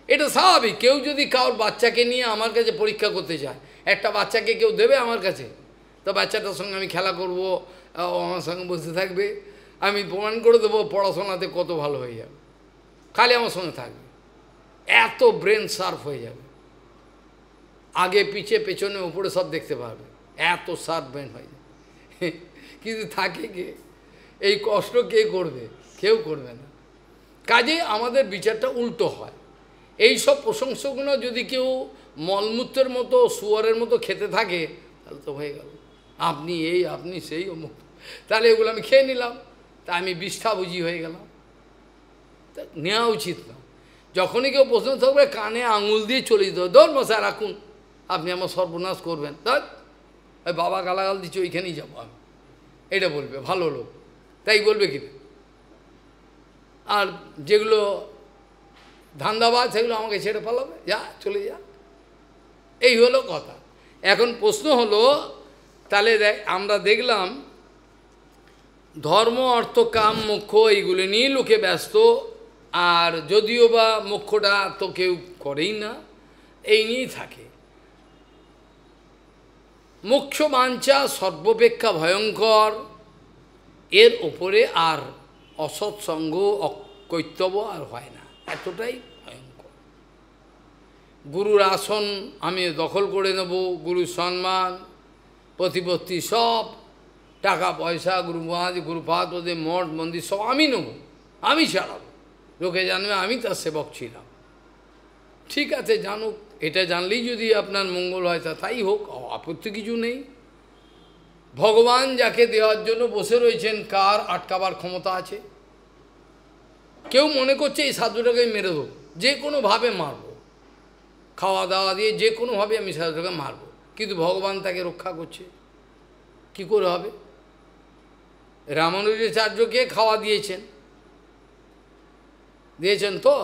এটা স্বাভাবিক। কেউ যদি কারোর বাচ্চাকে নিয়ে আমার কাছে পরীক্ষা করতে চায়, একটা বাচ্চাকে কেউ দেবে আমার কাছে, তো বাচ্চাটার সঙ্গে আমি খেলা করব, ও আমার সঙ্গে বসে থাকবে, আমি প্রমাণ করে দেবো পড়াশোনাতে কত ভালো হয়ে যাবে, খালি আমার সঙ্গে থাকবে, এত ব্রেন শার্প হয়ে যাবে, আগে পিছে পেছনে উপরে সব দেখতে পারবে, এত শার্প ব্রেন হয়ে যাবে। কিন্তু থাকে কে, এই কষ্ট কে করবে? কেউ করবে না। কাজে আমাদের বিচারটা উল্টো হয়। এই সব প্রশংসাগুলো যদি কেউ মলমূত্রের মতো শুয়ারের মতো খেতে থাকে, তাহলে তো হয়ে গেল, আপনি এই আপনি সেই অমুক, তাহলে এগুলো আমি খেয়ে নিলাম, তা আমি বিষ্ঠা বুঝি হয়ে গেলাম, তা নেওয়া উচিত না। যখনই কেউ প্রশ্ন থাকবে কানে আঙুল দিয়ে চলে যেতে হবে, ধর মশাই রাখুন, আপনি আমার সর্বনাশ করবেন, ধর ওই বাবা গালাগাল দিচ্ছে ওইখানেই যাবো আমি, এটা বলবে ভালো লোক, তাই বলবে কি। আর যেগুলো ধান্দাবাজ সেগুলো আমাকে ছেড়ে পালাবে, যা চলে যা, এই হলো কথা। এখন প্রশ্ন হলো, তাহলে আমরা দেখলাম ধর্ম অর্থ কাম মোক্ষ এইগুলো নিয়ে লোকে ব্যস্ত, আর যদিও বা মোক্ষটা তো কেউ করেই না, এই নিয়েই থাকে। মোক্ষ বাঞ্ছা সর্বাপেক্ষা ভয়ঙ্কর, এর ওপরে আর অসৎসঙ্গ কৈতব্য আর হয় না, এতটাই ভয়ঙ্কর। গুরুর আসন আমি দখল করে নেব, গুরুর সম্মান প্রতিপত্তি সব, টাকা পয়সা, গুরু মহারাজ গুরুপাদ ওদের মঠ মন্দির সব আমি নেব, আমি চালাবো, লোকে জানবে আমি তার সেবক ছিলাম। ঠিক আছে, জানুক, এটা জানলেই যদি আপনার মঙ্গল হয় তা তাই হোক, আপত্তি কিছু নেই। ভগবান যাকে দেওয়ার জন্য বসে রয়েছেন, কার আটকাবার ক্ষমতা আছে? কেউ মনে করছে এই সাধুটাকে মেরে দেবো, যে কোনোভাবে মারব, খাওয়া দাওয়া দিয়ে যে কোনোভাবে আমি সাধুটাকে মারব, কিন্তু ভগবান তাকে রক্ষা করছে, কি করে হবে? রামানুজাচার্যকে খাওয়া দিয়েছেন তো,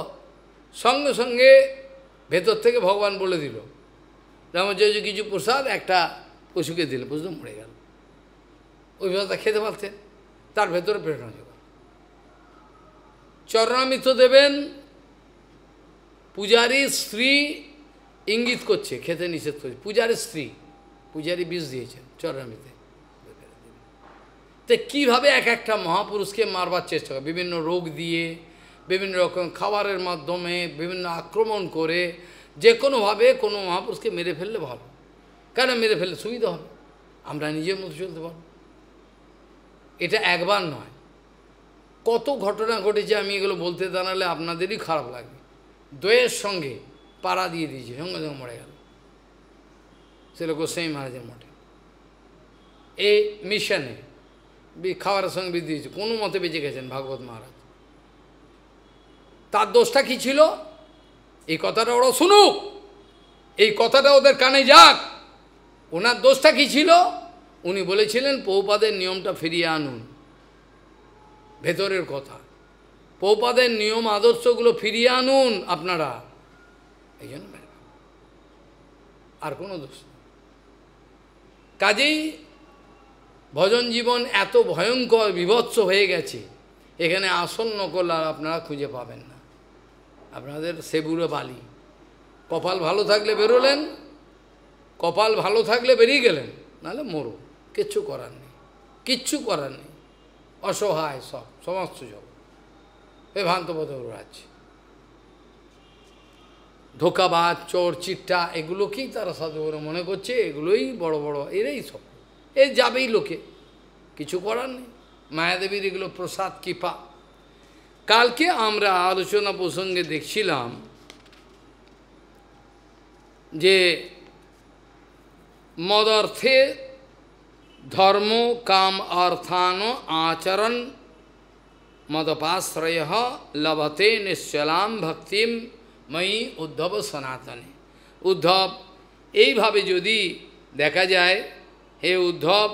সঙ্গে সঙ্গে ভেতর থেকে ভগবান বলে দিল, রামানুজাচার্য কিছু প্রসাদ একটা পশুকে দিল, পশু মরে গেল, ওই প্রসাদটা খেতে পারতেন, তার ভেতরে প্রেরণা যোগান। চরণামৃত দেবেন, পূজারীর স্ত্রী ইঙ্গিত করছে, খেতে নিষেধ করছে, পূজারীর স্ত্রী, পূজারী বিষ দিয়েছেন চরণামৃতে, তো কীভাবে এক একটা মহাপুরুষকে মারবার চেষ্টা করে, বিভিন্ন রোগ দিয়ে, বিভিন্ন রকম খাবারের মাধ্যমে, বিভিন্ন আক্রমণ করে, যে কোনোভাবে কোনো মহাপুরুষকে মেরে ফেললে ভালো। কেন মেরে ফেললে সুবিধা হবে, আমরা নিজের মতো চলতে পারব। এটা একবার নয়, কত ঘটনা ঘটেছে, আমি এগুলো বলতে দাঁড়ালে আপনাদেরই খারাপ লাগবে। দইয়ের সঙ্গে পাড়া দিয়ে দিয়েছে, সঙ্গে সঙ্গে মরে গেল, সেটা গোস্বামী মহারাজের মঠে। এই মিশনে খাওয়ারের সঙ্গে বিধি দিয়েছে, কোনো মতে বেঁচে গেছেন ভাগবত মহারাজ। তার দোষটা কি ছিল? এই কথাটা ওরা শুনুক, এই কথাটা ওদের কানে যাক। ওনার দোষটা কি ছিল? উনি বলেছিলেন প্রভুপাদের নিয়মটা ফিরিয়ে আনুন। ভেতরের কথা, প্রভুপাদের নিয়ম আদর্শগুলো ফিরিয়ে আনুন আপনারা, এই জন্য আর কোনো দোষ নেই। কাজেই ভজন জীবন এত ভয়ঙ্কর বিভৎস হয়ে গেছে, এখানে আসন্ন কল্যাণ আপনারা খুঁজে পাবেন না। আপনাদের সেবুরে বালি, কপাল ভালো থাকলে বেরোলেন, কপাল ভালো থাকলে বেরিয়ে গেলেন, নাহলে মরো, কিচ্ছু করার নেই, কিচ্ছু করার নেই। অসহায় সমস্ত জগৎ এ ভ্রান্তপথে আছে। ধোকাবাজ, চোর, চিট্টা, এগুলোকেই তারা সাধু বলে মনে করছে, এগুলোই বড় বড়, এরাই সব, এ যাবেই লোকে, কিছু করার নেই। মায়াদেবীর এগুলো প্রসাদ কৃপা। কালকে আমরা আলোচনা প্রসঙ্গে দেখছিলাম যে মদর্থে ধর্ম কাম অর্থান আচরণ মদপাশ্রয় লভতে নিশ্চলাম ভক্তিম ময়ি উদ্ধব সনাতনে। উদ্ধব, এইভাবে যদি দেখা যায়, হে উদ্ধব,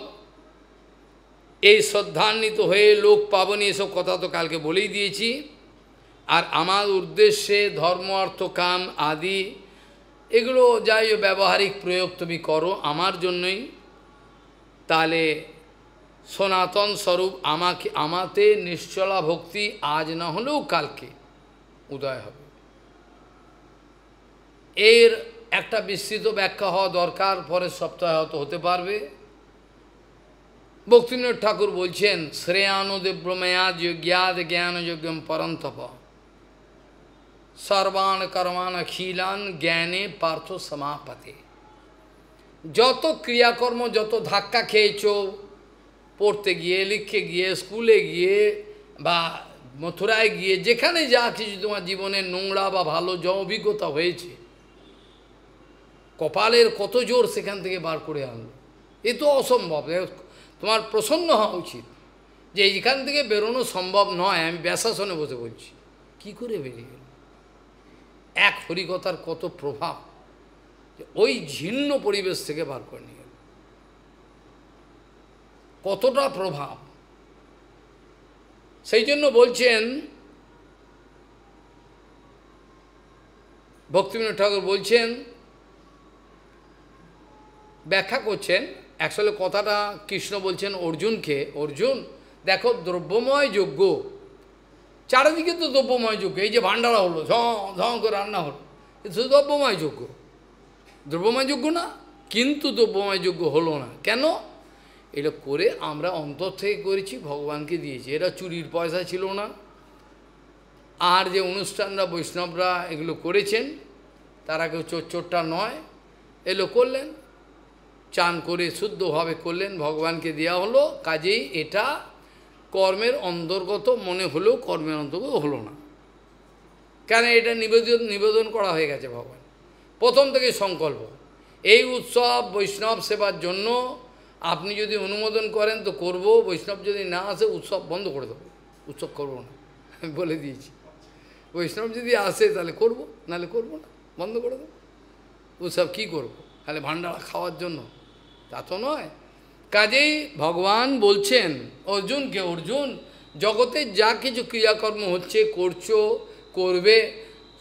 এই শ্রদ্ধান্বিত হয়ে লোক পাবনি, এসব কথা তো কালকে বলেই দিয়েছি। আর আমার উদ্দেশ্যে ধর্ম অর্থ কাম আদি এগুলো যাই ব্যবহারিক প্রয়োগ তুমি করো আমার জন্যই, তাহলে সনাতন স্বরূপ আমাতে নিশ্চলা ভক্তি আজ না হলেও কালকে উদয় হবে। এর একটা বিস্তৃত ব্যাখ্যা হওয়া দরকার, পরের সপ্তাহে হয়তো হতে পারবে। ভক্তিবিনোদ ঠাকুর বলছেন, শ্রেয়ানুদেব্রময়া যজ্ঞাদ জ্ঞানযোগ্যম পরন্তপ সর্বান কর্মান অখিলান জ্ঞানে পার্থ সমাপতে। যত ক্রিয়াকর্ম, যত ধাক্কা খেয়েছ, পড়তে গিয়ে, লিখতে গিয়ে, স্কুলে গিয়ে বা মথুরায় গিয়ে, যেখানে যা কিছু তোমার জীবনে নোংরা বা ভালো যা অভিজ্ঞতা হয়েছে, কপালের কত জোর সেখান থেকে বার করে আনলো, এ তো অসম্ভব। তোমার প্রসন্ন হওয়া উচিত যে এইখান থেকে বেরোনো সম্ভব নয়। আমি ব্যাসাসনে বসে বলছি, কি করে বেরিয়ে গেল? এক হরিকথার কত প্রভাব, ওই ঝিন্ন পরিবেশ থেকে বার করে নিয়ে গেল, কতটা প্রভাব। সেই জন্য বলছেন, ভক্তিবিনোদ ঠাকুর বলছেন, ব্যাখ্যা করছেন, অ্যাকচুয়ালি কথাটা কৃষ্ণ বলছেন অর্জুনকে, অর্জুন দেখো দ্রব্যময় যজ্ঞ, চারিদিকে তো দ্রব্যময় যজ্ঞ, এই যে ভান্ডারা হলো, ঝঁ করে রান্না হলো, এটা শুধু দ্রব্যময় যজ্ঞ, দ্রব্যময় যজ্ঞ না, কিন্তু দ্রব্যময় যজ্ঞ হলো না কেন? এটা করে আমরা অন্তর থেকে করেছি, ভগবানকে দিয়েছি, এটা চুরির পয়সা ছিল না। আর যে অনুষ্ঠানরা বৈষ্ণবরা এগুলো করেছেন, তারা কেউ চোরটা নয়, এগুলো করলেন, চান করে শুদ্ধভাবে করলেন, ভগবানকে দেওয়া হলো। কাজেই এটা কর্মের অন্তর্গত মনে হলেও কর্মের অন্তর্গত হলো না, কেন এটা নিবেদন করা হয়ে গেছে ভগবান প্রথম থেকে সংকল্প। এই উৎসব বৈষ্ণব সেবার জন্য আপনি যদি অনুমোদন করেন তো করব, বৈষ্ণব যদি না আসে উৎসব বন্ধ করে দেবো, উৎসব করবো না, আমি বলে দিয়েছি। বৈষ্ণব যদি আসে তাহলে করব, নাহলে করবো না, বন্ধ করে দেবো। উৎসব কী করবো, তাহলে ভান্ডারা খাওয়ার জন্য? তা তো নয়। কাজেই ভগবান বলছেন অর্জুনকে, অর্জুন জগতে যা কিছু ক্রিয়াকর্ম হচ্ছে, করছো, করবে,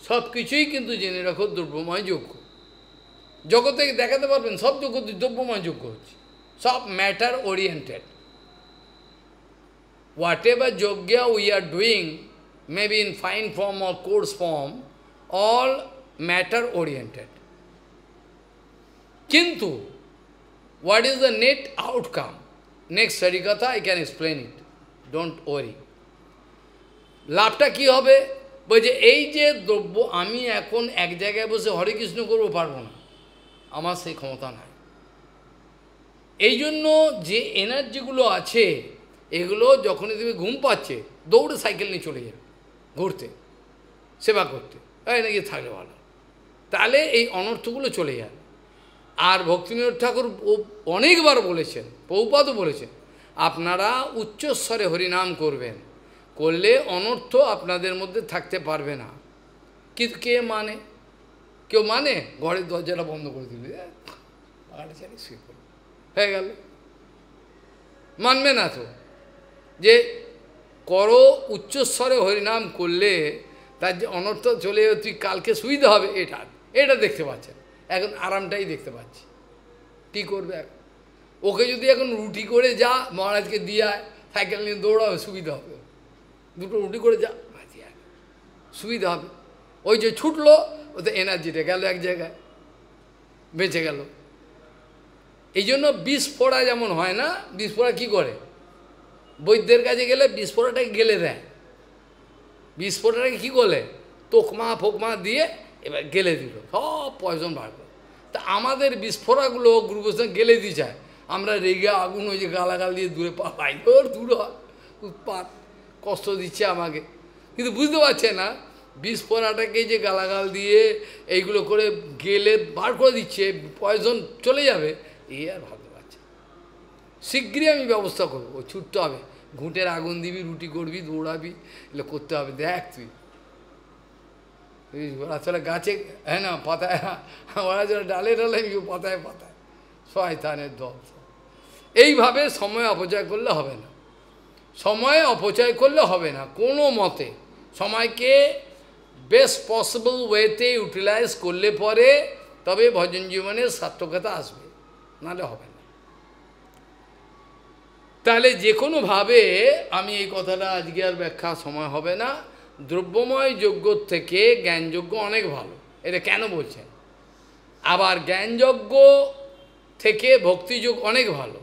সব কিছুই কিন্তু জেনে রাখো দ্রব্যময় যজ্ঞ। জগতে দেখাতে পারবেন সব যজ্ঞ দ্রব্যময় যজ্ঞ হচ্ছে, সব matter oriented. Whatever yogya we are doing, maybe in fine form or coarse form, all matter oriented. Kintu, what is the net outcome? Next হরিকথা I can explain it, don't worry. লাভটা কি হবে? বলছে এই যে দ্রব্য, আমি এখন এক জায়গায় বসে হরে কৃষ্ণ করবো পারবো না, আমার সেই ক্ষমতা নাই। এই জন্য যে এনার্জিগুলো আছে, এগুলো যখনই তুমি ঘুম পাচ্ছে দৌড়ে সাইকেল নিয়ে চলে যাবে ঘুরতে, সেবা করতে, তাই নাকি থাকলে ভালো, তাহলে এই অনর্থগুলো চলে যাবে। আর ভক্তিবিনোদ ঠাকুর অনেকবার বলেছেন, প্রভুপাদও বলেছেন, আপনারা উচ্চস্বরে হরিনাম করবেন, করলে অনর্থ আপনাদের মধ্যে থাকতে পারবে না। কিন্তু কে মানে? কেউ মানে? ঘরের দরজাটা বন্ধ করে দিলে হয়ে গেল, মানবে না তো। যে করো উচ্চস্বরে হরিনাম করলে তার যে অনর্থ চলে যাবে, তুই কালকে সুবিধা হবে, এটা দেখতে পাচ্ছেন, এখন আরামটাই দেখতে পাচ্ছি। কী করবে এখন? ওকে যদি এখন রুটি করে যা মহারাজকে দিয়ে সাইকেল নিয়ে দৌড়াবে, সুবিধা হবে, দুটো রুটি করে যা সুবিধা হবে। ওই যে ছুটলো, ওতে এনার্জিটা গেল এক জায়গায়, বেঁচে গেল। এই জন্য বিষ ফোড়া যেমন হয় না, বিষ ফোড়া কী করে? বৈদ্যের কাছে গেলে বিষ ফোড়াটাকে গেলে দেয়, বিষ ফোড়াটাকে কী করলে তোকমা ফোকমা দিয়ে এবার গেলে দিল, সব পয়জন বার করে। তা আমাদের বিস্ফোরাগুলো গুরুবৈষ্ণব গেলে দিয়ে যায়, আমরা রেগে আগুন ওই যে গালাগাল দিয়ে দূরে পালাই, ওর দূর হয়, উৎপাত, কষ্ট দিচ্ছে আমাকে, কিন্তু বুঝতে পারছে না বিস্ফোরাটাকে যে গালাগাল দিয়ে এইগুলো করে গেলে বার করে দিচ্ছে, পয়জন চলে যাবে, এই আর ভাবতে পারছে। শীঘ্রই আমি ব্যবস্থা করবো, ও ছুটতে হবে, ঘুঁটের আগুন দিবি, রুটি করবি, দৌড়াবি, এগুলো করতে হবে। দেখ তুই আসলে গাছে, হ্যাঁ না, পাতায়, ওরা যেন ডালে ডালে, পাতায় পাতায়, শয়তানের দল। এইভাবে সময় অপচয় করলে হবে না, সময় অপচয় করলে হবে না কোনো মতে। সময়কে বেস্ট পসিবল ওয়েতে ইউটিলাইজ করলে পরে তবে ভজন জীবনের সার্থকতা আসবে, নাহলে হবে না। তাহলে যে কোনোভাবে আমি এই কথাটা আজকে আর ব্যাখ্যা সময় হবে না, দ্রব্যময় যজ্ঞর থেকে জ্ঞানযজ্ঞ অনেক ভালো, এটা কেন বলছেন? আবার জ্ঞানযজ্ঞ থেকে ভক্তিযোগ অনেক ভালো।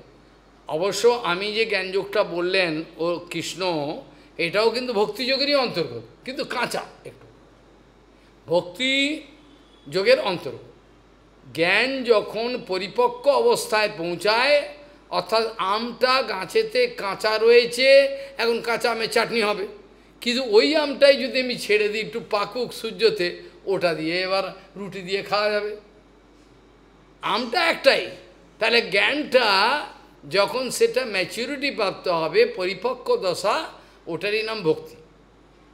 অবশ্য আমি যে জ্ঞানযোগটা বললেন ও কৃষ্ণ, এটাও কিন্তু ভক্তিযোগেরই অন্তর্গত, কিন্তু কাঁচা একটু, ভক্তি যোগের অন্তর্গত। জ্ঞান যখন পরিপক্ক অবস্থায় পৌঁছায়, অর্থাৎ আমটা গাছেতে কাঁচা রয়েছে, এখন কাঁচা আমের চাটনি হবে, কিন্তু ওই আমটাই যদি আমি ছেড়ে দিই একটু পাকুক সূর্যতে, ওটা দিয়ে এবার রুটি দিয়ে খাওয়া যাবে, আমটা একটাই। তাহলে জ্ঞানটা যখন সেটা ম্যাচুরিটি প্রাপ্ত হবে, পরিপক্ক দশা, ওটারই নাম ভক্তি।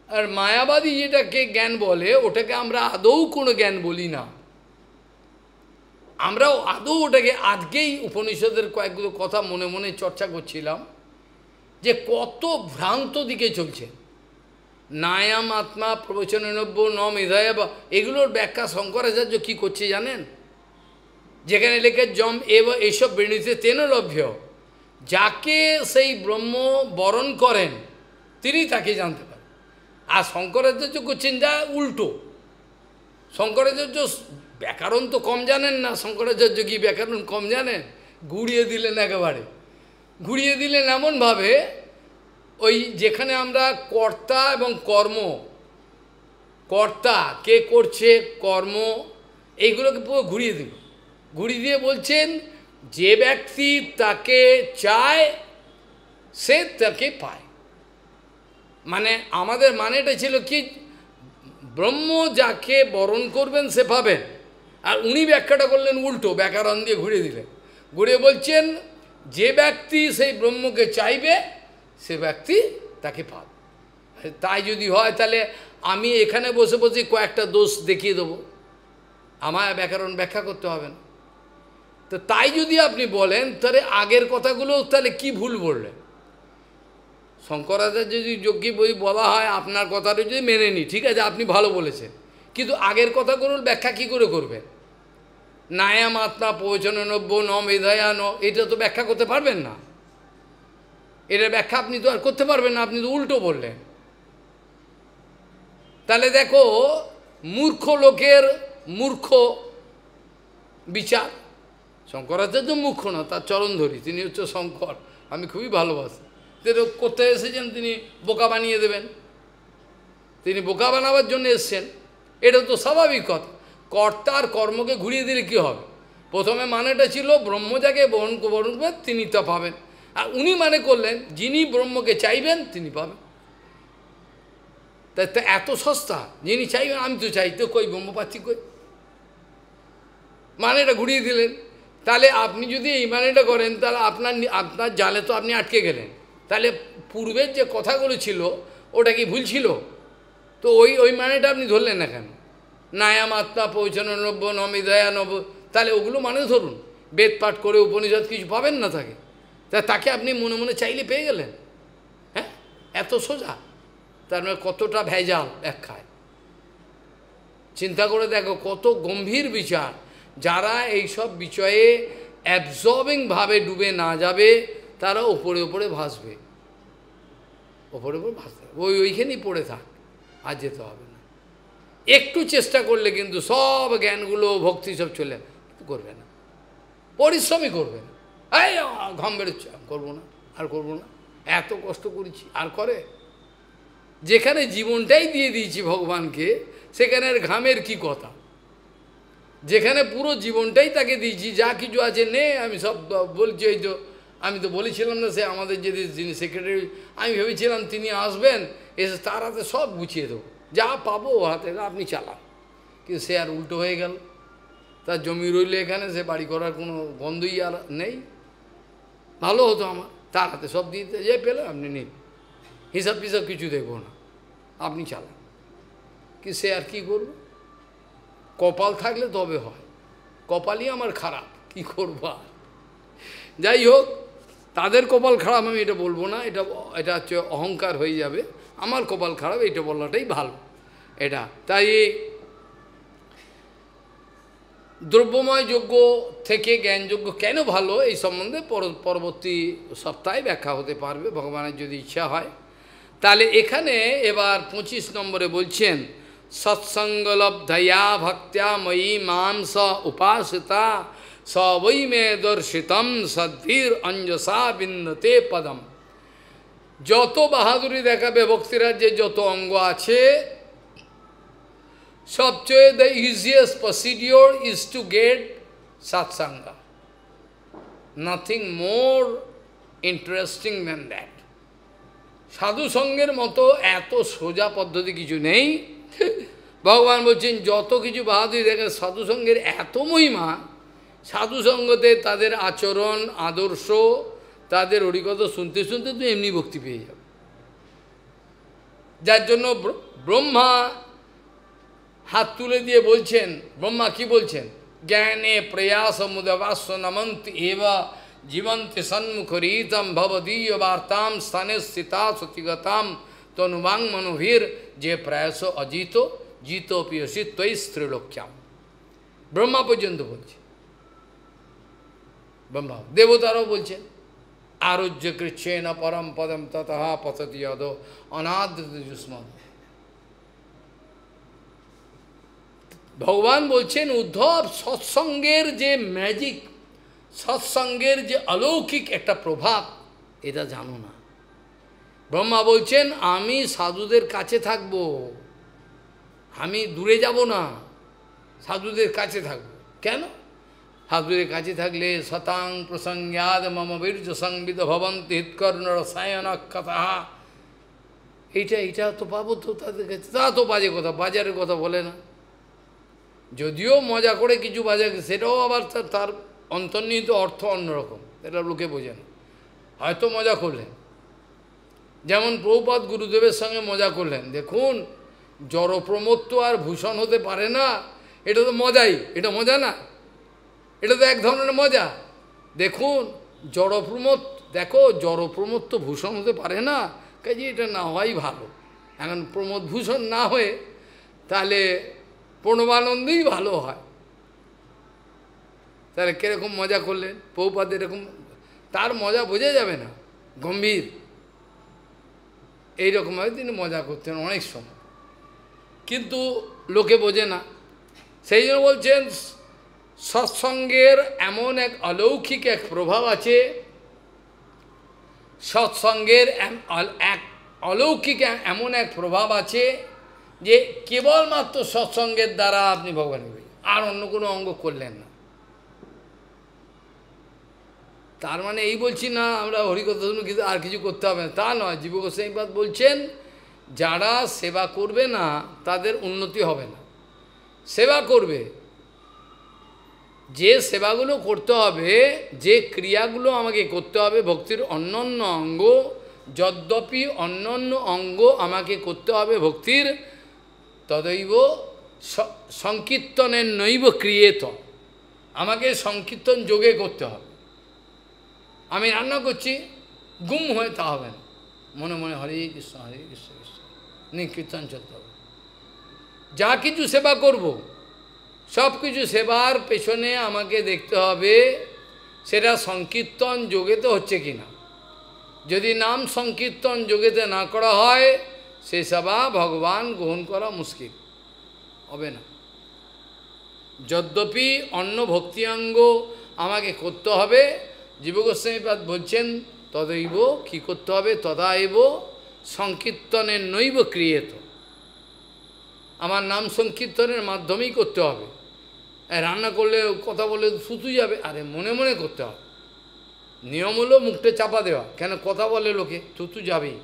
আর মায়াবাদী যেটাকে জ্ঞান বলে, ওটাকে আমরা আদৌ কোনো জ্ঞান বলি না, আমরাও আদৌ ওটাকে, আজকেই উপনিষদের কয়েকগুলো কথা মনে মনে চর্চা করছিলাম, যে কত ভ্রান্ত দিকে চলছে। নায়াম আত্মা প্রবচনব্য ন মেধায়, বা এগুলোর ব্যাখ্যা শঙ্করাচার্য কী করছে জানেন? যেখানে লেখে জম এব এইসব বৃণীতে তেন লভ্য, যাকে সেই ব্রহ্ম বরণ করেন তিনি তাকে জানতে পারেন। আর শঙ্করাচার্য করছেন যা উল্টো। শঙ্করাচার্য ব্যাকরণ তো কম জানেন না, শঙ্করাচার্য কি ব্যাকরণ কম জানেন? ঘুরিয়ে দিলেন একেবারে, ঘুরিয়ে দিলেন এমনভাবে, ওই যেখানে আমরা কর্তা এবং কর্ম, কর্তা কে করছে, কর্ম, এইগুলোকে পুরো ঘুরিয়ে দিল, ঘুরিয়ে দিয়ে বলছেন যে ব্যক্তি তাকে চায় সে তাকে পায়। মানে আমাদের মানেটা ছিল কি, ব্রহ্ম যাকে বরণ করবেন সে পাবেন, আর উনি ব্যাখ্যাটা করলেন উল্টো, ব্যাকরণ দিয়ে ঘুরিয়ে দিলেন, ঘুরিয়ে বলছেন যে ব্যক্তি সেই ব্রহ্মকে চাইবে সে ব্যক্তি তাকে পাবে। তাই যদি হয় তাহলে আমি এখানে বসে বসে কয়েকটা দোষ দেখিয়ে দেবো, আমার ব্যাকরণ ব্যাখ্যা করতে হবে না। তো তাই যদি আপনি বলেন, তাহলে আগের কথাগুলো তাহলে কি ভুল বললেন? শঙ্করাচার্য যদি যজ্ঞী বই বলা হয়, আপনার কথাটা যদি মেনে নিই, ঠিক আছে, আপনি ভালো বলেছেন, কিন্তু আগের কথাগুলোর ব্যাখ্যা কী করে করবেন? নায়াম আত্মা প্রবচনব্য ন মেধায়া ন, এটা তো ব্যাখ্যা করতে পারবেন না, এটার ব্যাখ্যা আপনি তো আর করতে পারবেন না, আপনি তো উল্টো বললেন। তাহলে দেখো, মূর্খ লোকের মূর্খ বিচার। শঙ্করাচার্য মূর্খ না, তার চরণ ধরি, তিনি হচ্ছে শঙ্কর, আমি খুবই ভালোবাসি। করতে এসেছেন তিনি বোকা বানিয়ে দেবেন, তিনি বোকা বানাবার জন্য এসছেন, এটা তো স্বাভাবিক কথা। কর্তার কর্মকে ঘুরিয়ে দিলে কী হবে? প্রথমে মানেটা ছিল ব্রহ্ম যাকে বরণ করবেন তিনি তা পাবেন, আর উনি মানে করলেন যিনি ব্রহ্মকে চাইবেন তিনি পাবেন। তাই এত সস্তা, যিনি চাইবেন আমি তো চাই, তো কই ব্রহ্ম পাচ্ছি কই, মানেটা ঘুরিয়ে দিলেন। তাহলে আপনি যদি এই মানেটা করেন তাহলে আপনার জালে তো আপনি আটকে গেলেন। তাহলে পূর্বের যে কথাগুলো ছিল ওটা কি ভুল ছিল? তো ওই মানেটা আপনি ধরলেন না কেন? নায়াম আত্মা পৌঁছানব্য নমিদয়া নব, তাহলে ওগুলো মানে ধরুন। বেদ পাঠ করে উপনিষদ কিছু পাবেন না থাকে, তাকে আপনি মনে মনে চাইলে পেয়ে গেলেন। হ্যাঁ, এত সোজা। তার মানে কতটা ভেজাল ব্যাখ্যায়। চিন্তা করে দেখো কত গম্ভীর বিচার। যারা এইসব বিষয়ে অ্যাবজর্বিংভাবে ডুবে না যাবে তারা ওপরে ওপরে ভাসবে, ওপরে ওপরে ভাসবে, ওইখানেই পড়ে থাক, আর যেতে হবে না। একটু চেষ্টা করলে কিন্তু সব জ্ঞানগুলো ভক্তি সব চলে করবে না, পরিশ্রমই করবে না। এই ঘাম বেরোচ্ছে, করবো না, আর করবো না, এত কষ্ট করেছি, আর করে? যেখানে জীবনটাই দিয়ে দিয়েছি ভগবানকে সেখানে আর ঘামের কি কথা? যেখানে পুরো জীবনটাই তাকে দিয়েছি, যা কিছু আছে নে, আমি সব বলছি। ওই তো আমি তো বলেছিলাম না, সে আমাদের যিনি সেক্রেটারি, আমি ভেবেছিলাম তিনি আসবেন, এসে তার হাতে সব গুছিয়ে দেবো, যা পাবো ও হাতে আপনি চালান। কিন্তু সে আর উল্টো হয়ে গেল, তার জমি রইলে এখানে, সে বাড়ি করার কোনো গন্ধই আর নেই। ভালো হতো আমার, তার হাতে সব দিতে, যে পেলে আপনি নিন, হিসাব ফিসাব কিছু দেখবো না, আপনি চালান। কি সে আর কি করব? কপাল থাকলে তবে হয়, কপালই আমার খারাপ, কি করব আর। যাই হোক, তাদের কপাল খারাপ আমি এটা বলবো না, এটা হচ্ছে অহংকার হয়ে যাবে। আমার কপাল খারাপ এটা বলাটাই ভালো। এটা তাই দ্রব্যময় যজ্ঞ থেকে জ্ঞানযজ্ঞ কেন ভালো এই সম্বন্ধে পরবর্তী সপ্তাহে ব্যাখ্যা হতে পারবে ভগবানের যদি ইচ্ছা হয়। তাহলে এখানে এবার 25 নম্বরে বলছেন, সৎসঙ্গলব্ধয়া ভক্ত্যা ময়ী মাম স উপাসিতা স বৈ মে দর্শিতম সদ্ভীর অঞ্জসা বিন্দতে পদম। যত বাহাদুরি দেখাবে ভক্তিরাজ্যের যত অঙ্গ আছে, সবচেয়ে the easiest procedure is to get satsanga. Nothing more interesting than that. সাধু সঙ্গের মতো এত সোজা পদ্ধতি কিছু নেই। ভগবান বলছেন যত কিছু বাহাদুরি দেখেন, সাধু সঙ্গের এত মহিমা, সাধু সঙ্গতে তাদের আচরণ আদর্শ, তাদের হরিকথা শুনতে শুনতে তো এমনি ভক্তি পেয়ে যাবে। যার জন্য ব্রহ্মা হাত তুলে দিয়ে বলছেন, ব্রহ্মা কি বলছেন? জ্ঞানে প্রয়াস মুদবাস্য নমন্তি এবা জীবন্তি সন্মুখরীতম ভবদীয় বার্তাম স্থানে স্থিতা সতিগতাম তনুবাং মনোভীর যে প্রয়াস অজিত জিত পিয়সি ত্বয়ি স্ত্রীলোক্যাম। ব্রহ্মা পর্যন্ত বলছে, ব্রহ্মা দেবতারাও বলছেন, আরোজ্য কৃচ্ছেন পরম পদম ততঃ পততি যদ অনাদৃত যুষ্মৎ। ভগবান বলছেন উদ্ধব, সৎসঙ্গের যে ম্যাজিক, সৎসঙ্গের যে অলৌকিক একটা প্রভাব, এটা জানো না। ব্রহ্মা বলছেন আমি সাধুদের কাছে থাকব, আমি দূরে যাব না, সাধুদের কাছে থাকব। কেন? সাধুদের কাছে থাকলে শতাং প্রসঙ্গাদ মম বীর্য সংবিদ ভবন্তি হিতকর্ণ রসায়ন কথা, এইটা তো পাবো তো তাদের কাছে। তা তো বাজে কথা, বাজারের কথা বলে না। যদিও মজা করে কিছু বাজে, সেটাও আবার তার অন্তর্নিহিত অর্থ অন্যরকম, এটা লোকে বোঝে না। হয়তো মজা করলেন, যেমন প্রভুপাদ গুরুদেবের সঙ্গে মজা করলেন। দেখুন, জড়প্রমোদ তো আর ভূষণ হতে পারে না, এটা তো মজাই, এটা মজা না, এটা তো এক ধরনের মজা। দেখুন জড়প্রমোদ, দেখো জড়প্রমোদ তো ভূষণ হতে পারে না, কাজে এটা না হওয়াই ভালো। এখন প্রমোদ ভূষণ না হয়ে তাহলে প্রণবানন্দই ভালো হয়। তাহলে কীরকম মজা করলেন প্রভুপাদ, এরকম তার মজা বোঝা যাবে না, গম্ভীর এইরকমভাবে তিনি মজা করতেন অনেক সময়, কিন্তু লোকে বোঝে না। সেই জন্য বলছেন সৎসঙ্গের এমন এক অলৌকিক এক প্রভাব আছে, সৎসঙ্গের এক অলৌকিক এমন এক প্রভাব আছে যে কেবলমাত্র সৎসঙ্গের দ্বারা আপনি ভগবানের পেয়ে, আর অন্য কোনো অঙ্গ করলেন না। তার মানে এই বলছি না আমরা হরিকথা শুনে কিন্তু আর কিছু করতে হবে না, তা নয়। জীব গোস্বামীপাদ বলছেন যারা সেবা করবে না তাদের উন্নতি হবে না। সেবা করবে, যে সেবাগুলো করতে হবে, যে ক্রিয়াগুলো আমাকে করতে হবে, ভক্তির অন্যান্য অঙ্গ, যদ্যপি অন্যান্য অঙ্গ আমাকে করতে হবে ভক্তির, তদৈব সংকীর্তনের নৈব ক্রিয়েত, আমাকে সংকীর্তন যোগে করতে হবে। আমি রান্না করছি, গুম হয়ে তা হবে না, মনে মনে হরে কৃষ্ণ কৃষ্ণ কীর্তন চলতে হবে। যা কিছু সেবা করব, সব কিছু সেবার পেছনে আমাকে দেখতে হবে সেটা সংকীর্তন যোগেতে হচ্ছে কিনা। যদি নাম সংকীর্তন যোগেতে না করা হয়, সে সেবা ভগবান গ্রহণ করা মুশকিল হবে না। যদ্যপি অন্য ভক্তিঅঙ্গ আমাকে করতে হবে, জীব গোস্বামীপাদ বলছেন তদৈব কি করতে হবে, তদাইব সংকীর্তনের নৈব ক্রিয়েত, আমার নাম সংকীর্তনের মাধ্যমেই করতে হবে। রান্না করলে কথা বলে শুধু যাবে, আরে মনে মনে করতে হবে। নিয়ম হলো মুখটা চাপা দেওয়া, কেন কথা বলে লোকে, থুতু যাবেই।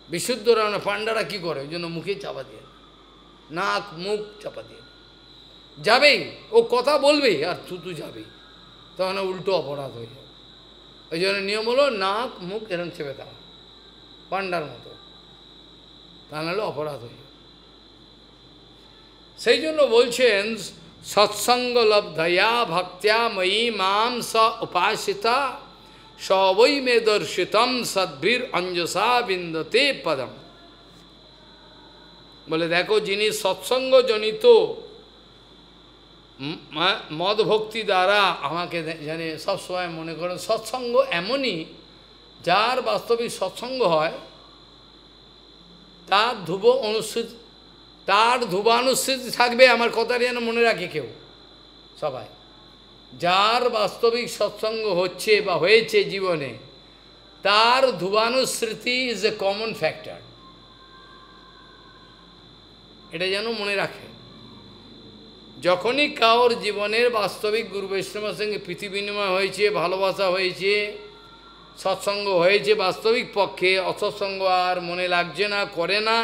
বিশুদ্ধ রান্না পান্ডারা কী করে, ওই জন্য মুখে চাপা দিয়ে, নাক মুখ চাপা দিয়ে যাবেই, ও কথা বলবেই আর থুতু যাবেই, তখন উল্টো অপরাধ হয়ে যাবে। ওই জন্য নিয়ম হলো নাক মুখ এরকম চেপে দেওয়া পান্ডার মতো, তা নাহলে অপরাধ হয়ে যাবে। সেই জন্য বলছেন সৎসঙ্গ লব্ধয়া ভক্ত্যা ময়ী মাম স উপাসিতা সবৈ মে দর্শিতম সদ্ভির অঞ্জসা বিন্দতে পদম। বলে দেখো, যিনি সৎসঙ্গ জনিত মদ ভক্তি দ্বারা আমাকে জানে, সবসময় মনে করেন সৎসঙ্গ এমনই, যার বাস্তবিক সৎসঙ্গ হয় তার ধুবানুস্মৃতি থাকবে। আমার কথাটা যেন মনে রাখে কেউ, সবাই। যার বাস্তবিক সৎসঙ্গ হচ্ছে বা হয়েছে জীবনে, তার ধুবানুস্মৃতি ইজ এ কমন ফ্যাক্টর, এটা যেন মনে রাখে। যখনই কারোর জীবনের বাস্তবিক গুরু বৈষ্ণবের সঙ্গে প্রীতি বিনিময় হয়েছে, ভালোবাসা হয়েছে, সৎসঙ্গ হয়েছে বাস্তবিক পক্ষে, অসৎসঙ্গ আর মনে লাগছে না, করে না,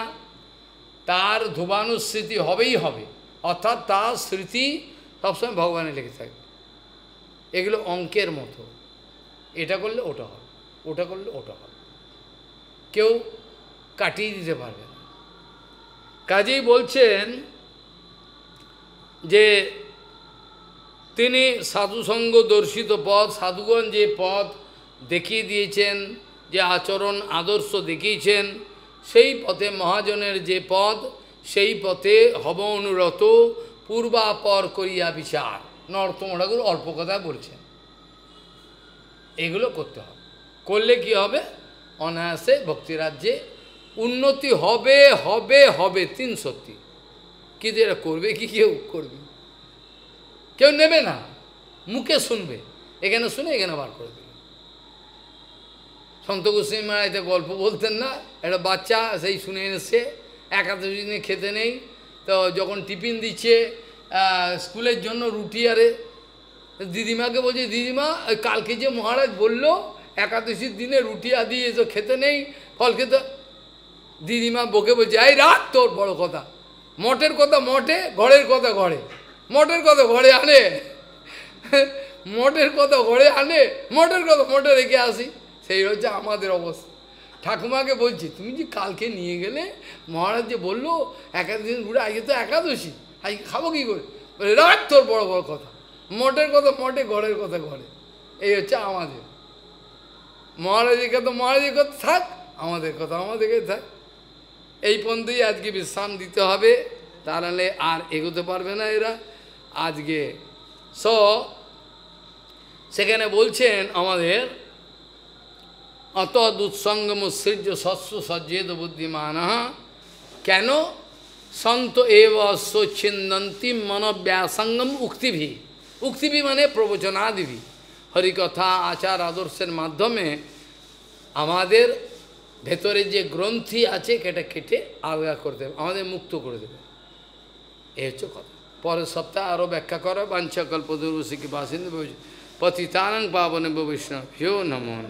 তার ধুবানুস্মৃতি হবেই হবে। অর্থাৎ তার স্মৃতি সবসময় ভগবানে লেগে থাকবে। এগুলো অঙ্কের মতো, এটা করলে ওটা হবে, ওটা করলে ওটা হবে, কেউ কাটিয়ে দিতে পারবে না। কাজেই বলছেন যে তিনি সাধুসঙ্গ দর্শিত পথ, সাধুগণ যে পথ দেখিয়ে দিয়েছেন, যে আচরণ আদর্শ দেখিয়েছেন, সেই পথে মহাজনের যে পথ, সেই পথে হব অনুরত পূর্বাপর করিয়া বিচার। নরোত্তম ঠাকুর অল্প কথা বলছেন, এগুলো করতে হবে। করলে কি হবে, অনায়াসে ভক্তিরাজ্যে উন্নতি হবে হবে হবে, তিন সত্যি। কিন্তু এরা করবে কি, কেউ করবে, কেউ নেবে না, মুখে শুনবে, এখানে শুনে এখানে বার করে দেবে। সন্ত গোস্বামী মহারাজ এতে গল্প বলতেন না, একটা বাচ্চা সেই শুনে এসছে, একাদশী দিনে খেতে নেই, তো যখন টিফিন দিচ্ছে স্কুলের জন্য রুটি, আরে দিদিমাকে বলছে, দিদিমা কালকে যে মহারাজ বললো একাদশীর দিনে রুটি আদি এসব খেতে নেই, ফল খেতে, দিদিমা বকে বলছে, এই রাখ তোর বড় কথা, মঠের কথা মঠে, ঘরের কথা ঘরে, মঠের কথা ঘরে আনে, মঠের কথা ঘরে আনে, মঠের কথা মঠে রেখে আসি। সেই হচ্ছে আমাদের অবস্থা। ঠাকুমাকে বলছি, তুমি যে কালকে নিয়ে গেলে, মহারাজ যে বললো একাদশী ঘুরে, আজকে তো একাদশী, আজকে খাবো কী করে, রাখ তোর বড় বড় কথা, মঠের কথা মঠে, ঘরের কথা ঘরে। এই হচ্ছে আমাদের। মহারাজের কথা মহারাজের কথা থাক, আমাদের কথা আমাদেরকে থাক। এই পর্যন্তই আজকে বিশ্রাম দিতে হবে, তাহলে আর এগোতে পারবে না এরা আজকে। সেখানে বলছেন আমাদের, অত দুৎসঙ্গম সৃজ্য সস্য সজ্জেদ বুদ্ধিমান, কেন সন্ত এব স্বচ্ছিন্দন্তি মনোব্যাসঙ্গম উক্তিভি। উক্তিভি মানে প্রবচনাদিভি, হরিকথা আচার আদর্শের মাধ্যমে আমাদের ভেতরে যে গ্রন্থি আছে সেটা কেটে আলগা করে দেবে, আমাদের মুক্ত করে দেবে। এই হচ্ছে কথা। পরের সপ্তাহে আরও ব্যাখ্যা করা। বাঞ্ছা কল্পতরু কি বাসিন্দে পতিতানং পাবনে বৈষ্ণব, নমো নমঃ।